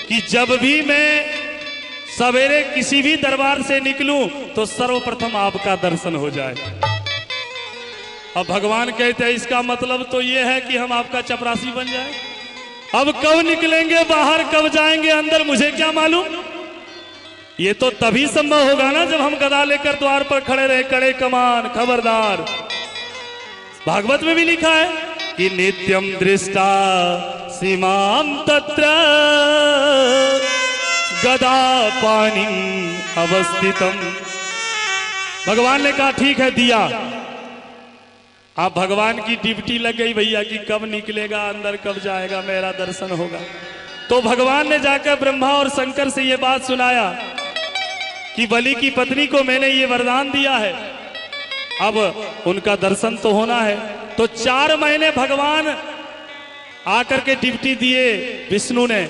कि जब भी मैं सवेरे किसी भी दरबार से निकलूं तो सर्वप्रथम आपका दर्शन हो जाए। अब भगवान कहते हैं, इसका मतलब तो यह है कि हम आपका चपरासी बन जाए। अब कब निकलेंगे बाहर, कब जाएंगे अंदर, मुझे क्या मालूम? ये तो तभी संभव होगा ना जब हम गदा लेकर द्वार पर खड़े रहे, कड़े कमान खबरदार। भागवत में भी लिखा है कि नित्यम दृष्टा सीमाम तत्र गदा पानी अवस्थितम। भगवान ने कहा, ठीक है दिया। आप भगवान की ड्यूटी लग गई भैया कि कब निकलेगा अंदर, कब जाएगा, मेरा दर्शन होगा। तो भगवान ने जाकर ब्रह्मा और शंकर से ये बात सुनाया कि बलि की पत्नी को मैंने ये वरदान दिया है, अब उनका दर्शन तो होना है। तो 4 महीने भगवान आकर के ड्यूटी दिए विष्णु ने,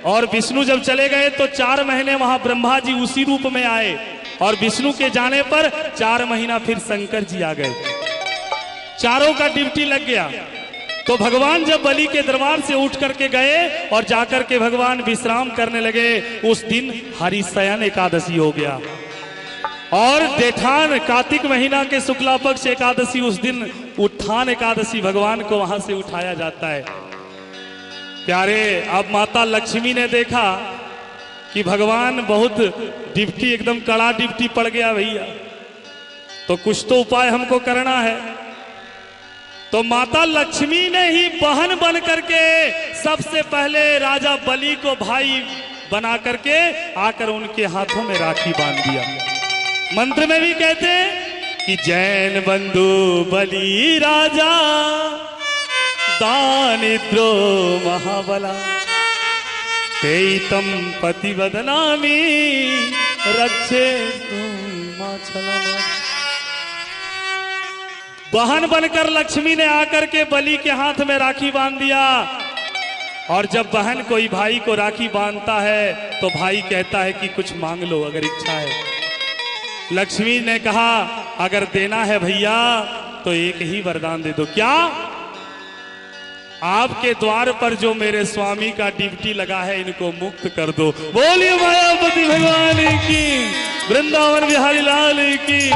और विष्णु जब चले गए तो 4 महीने वहां ब्रह्मा जी उसी रूप में आए, और विष्णु के जाने पर 4 महीना फिर शंकर जी आ गए। चारों का ड्यूटी लग गया। तो भगवान जब बलि के दरबार से उठ करके गए और जाकर के भगवान विश्राम करने लगे, उस दिन हरिशयन एकादशी हो गया। और देठान कार्तिक महीना के शुक्ला पक्ष एकादशी, उस दिन उत्थान एकादशी, भगवान को वहां से उठाया जाता है। प्यारे, अब माता लक्ष्मी ने देखा कि भगवान बहुत ड्यूटी, एकदम कड़ा ड्यूटी पड़ गया भैया, तो कुछ तो उपाय हमको करना है। तो माता लक्ष्मी ने ही बहन बन करके सबसे पहले राजा बलि को भाई बना करके आकर उनके हाथों में राखी बांध दिया। मंत्र में भी कहते कि जैन बंधु बलि राजा दानिद्रो महाबला तेतम पति बदनामी रक्षे बहन बनकर लक्ष्मी ने आकर के बलि के हाथ में राखी बांध दिया। और जब बहन कोई भाई को राखी बांधता है तो भाई कहता है कि कुछ मांग लो अगर इच्छा है। लक्ष्मी ने कहा, अगर देना है भैया तो एक ही वरदान दे दो। क्या? आपके द्वार पर जो मेरे स्वामी का ड्यूटी लगा है, इनको मुक्त कर दो। बोलिए मायापति भगवान की, वृंदावन बिहारी लाल की।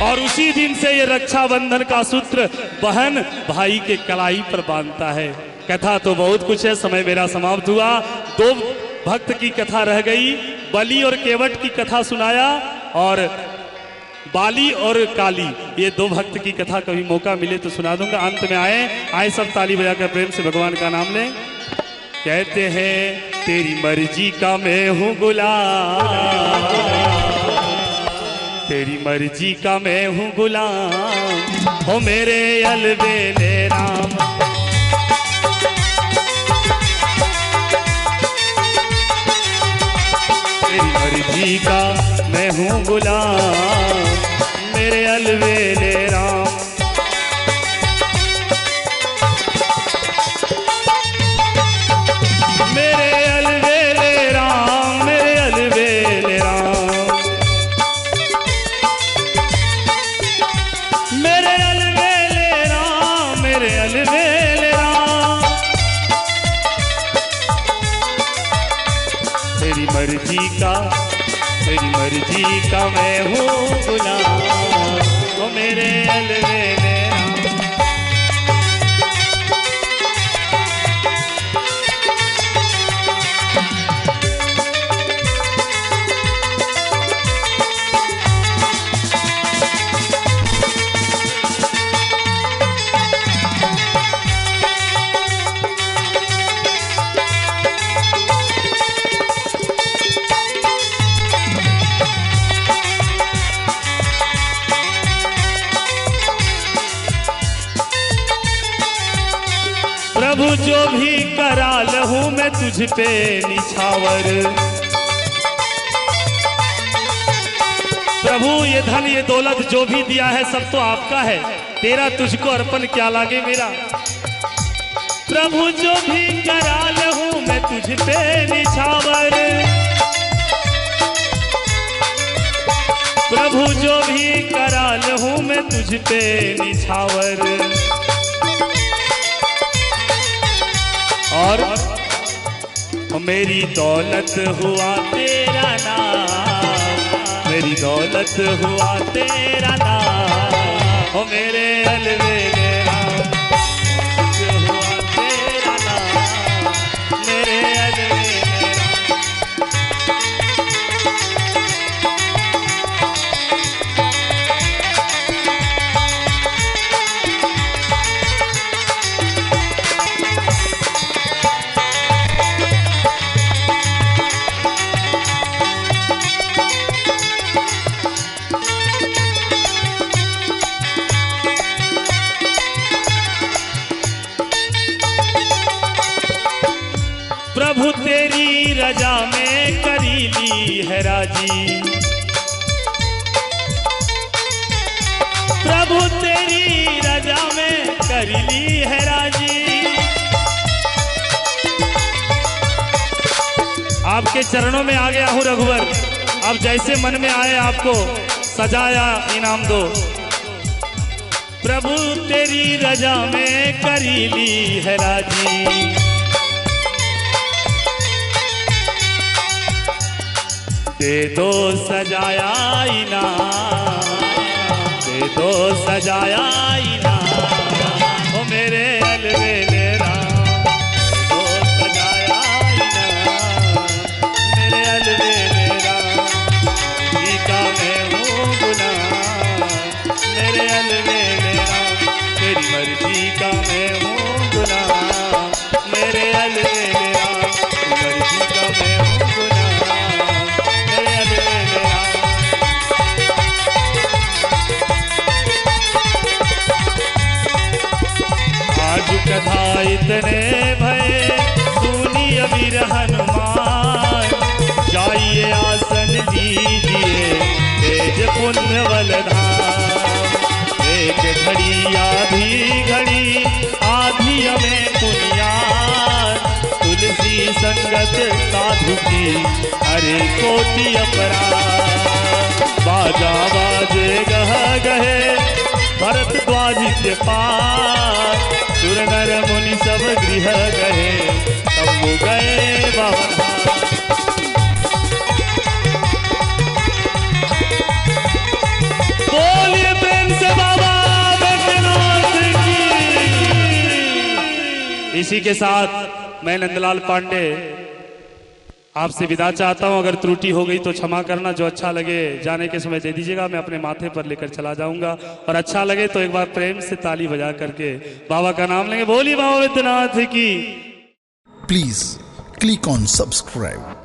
और उसी दिन से ये रक्षाबंधन का सूत्र बहन भाई के कलाई पर बांधता है। कथा तो बहुत कुछ है, समय मेरा समाप्त हुआ। 2 भक्त की कथा रह गई, बलि और केवट की कथा सुनाया, और बाली और काली, ये दो भक्त की कथा कभी मौका मिले तो सुना दूंगा। अंत में आए सब ताली बजाकर प्रेम से भगवान का नाम लें। कहते हैं तेरी मर्जी का मैं हूँ गुलाम, तेरी मर्जी का मैं हूँ गुलाम, हो मेरे अलबेले राम। तेरी मर्जी का मैं हूँ गुलाम, मेरे अलबेले राम। मेरे अलबेले राम, मेरे अलबेले राम, मेरे अलबेले राम, मेरे अलबेले राम। तेरी मर्जी का, तेरी मर्जी का मैं हूँ गुलाम, वो मेरे अलबेले राम। प्रभु जो भी करा लहूं मैं तुझ पे निछावर। प्रभु ये धन ये दौलत जो भी दिया है सब तो आपका है, तेरा तुझको अर्पण क्या लागे मेरा। प्रभु जो भी करा लहूं मैं तुझ पे निछावर। प्रभु जो भी करा लहूं मैं तुझ पे निछावर। और मेरी दौलत हुआ तेरा नाम, मेरी दौलत हुआ तेरा नाम, ओ मेरे अलबेले राम। हुआ तेरा नाम, मेरे अलबेले प्रभु तेरी रजा में करीली है राजी। प्रभु तेरी रजा में करीली है राजी। आपके चरणों में आ गया हूँ रघुवर, अब जैसे मन में आए आपको सजाया इनाम दो। प्रभु तेरी रजा में करीली है राजी। दे दो सजाया इनाम, दे दो सजाया इनाम, ओ मेरे अलबेले राम। दे दो सजाया इनाम, मेरे अलबेले राम। जी का मैं हूँ गुलाम, मेरे अलबेले राम। तेरी मर्जी का मैं हूँ गुलाम, मेरे अलबेले राम। मर्जी का मैं हूँ गुलाम। कथा इतने भय सुनी अबीर हनुमान। जाइए आसन लीजिए तेज पुण्य बलधाम। एक घड़ी आधी घड़ी आधी हमें पुनियान। तुलसी संगत साधु की हरे कोटि अपराध। बाजा बाजे गह गहे भरद्वाज के पास। सुर नर मुनि सब गृह गए तब वो गए बाबा। बोलिए प्रेम से बाबा बैद्यनाथ की। इसी के साथ मैं नंदलाल पांडे आपसे विदा चाहता हूं। अगर त्रुटि हो गई तो क्षमा करना। जो अच्छा लगे जाने के समय दे दीजिएगा, मैं अपने माथे पर लेकर चला जाऊंगा। और अच्छा लगे तो एक बार प्रेम से ताली बजा करके बाबा का नाम लेंगे। बोली बाबा वैद्यनाथ की। Please click on subscribe.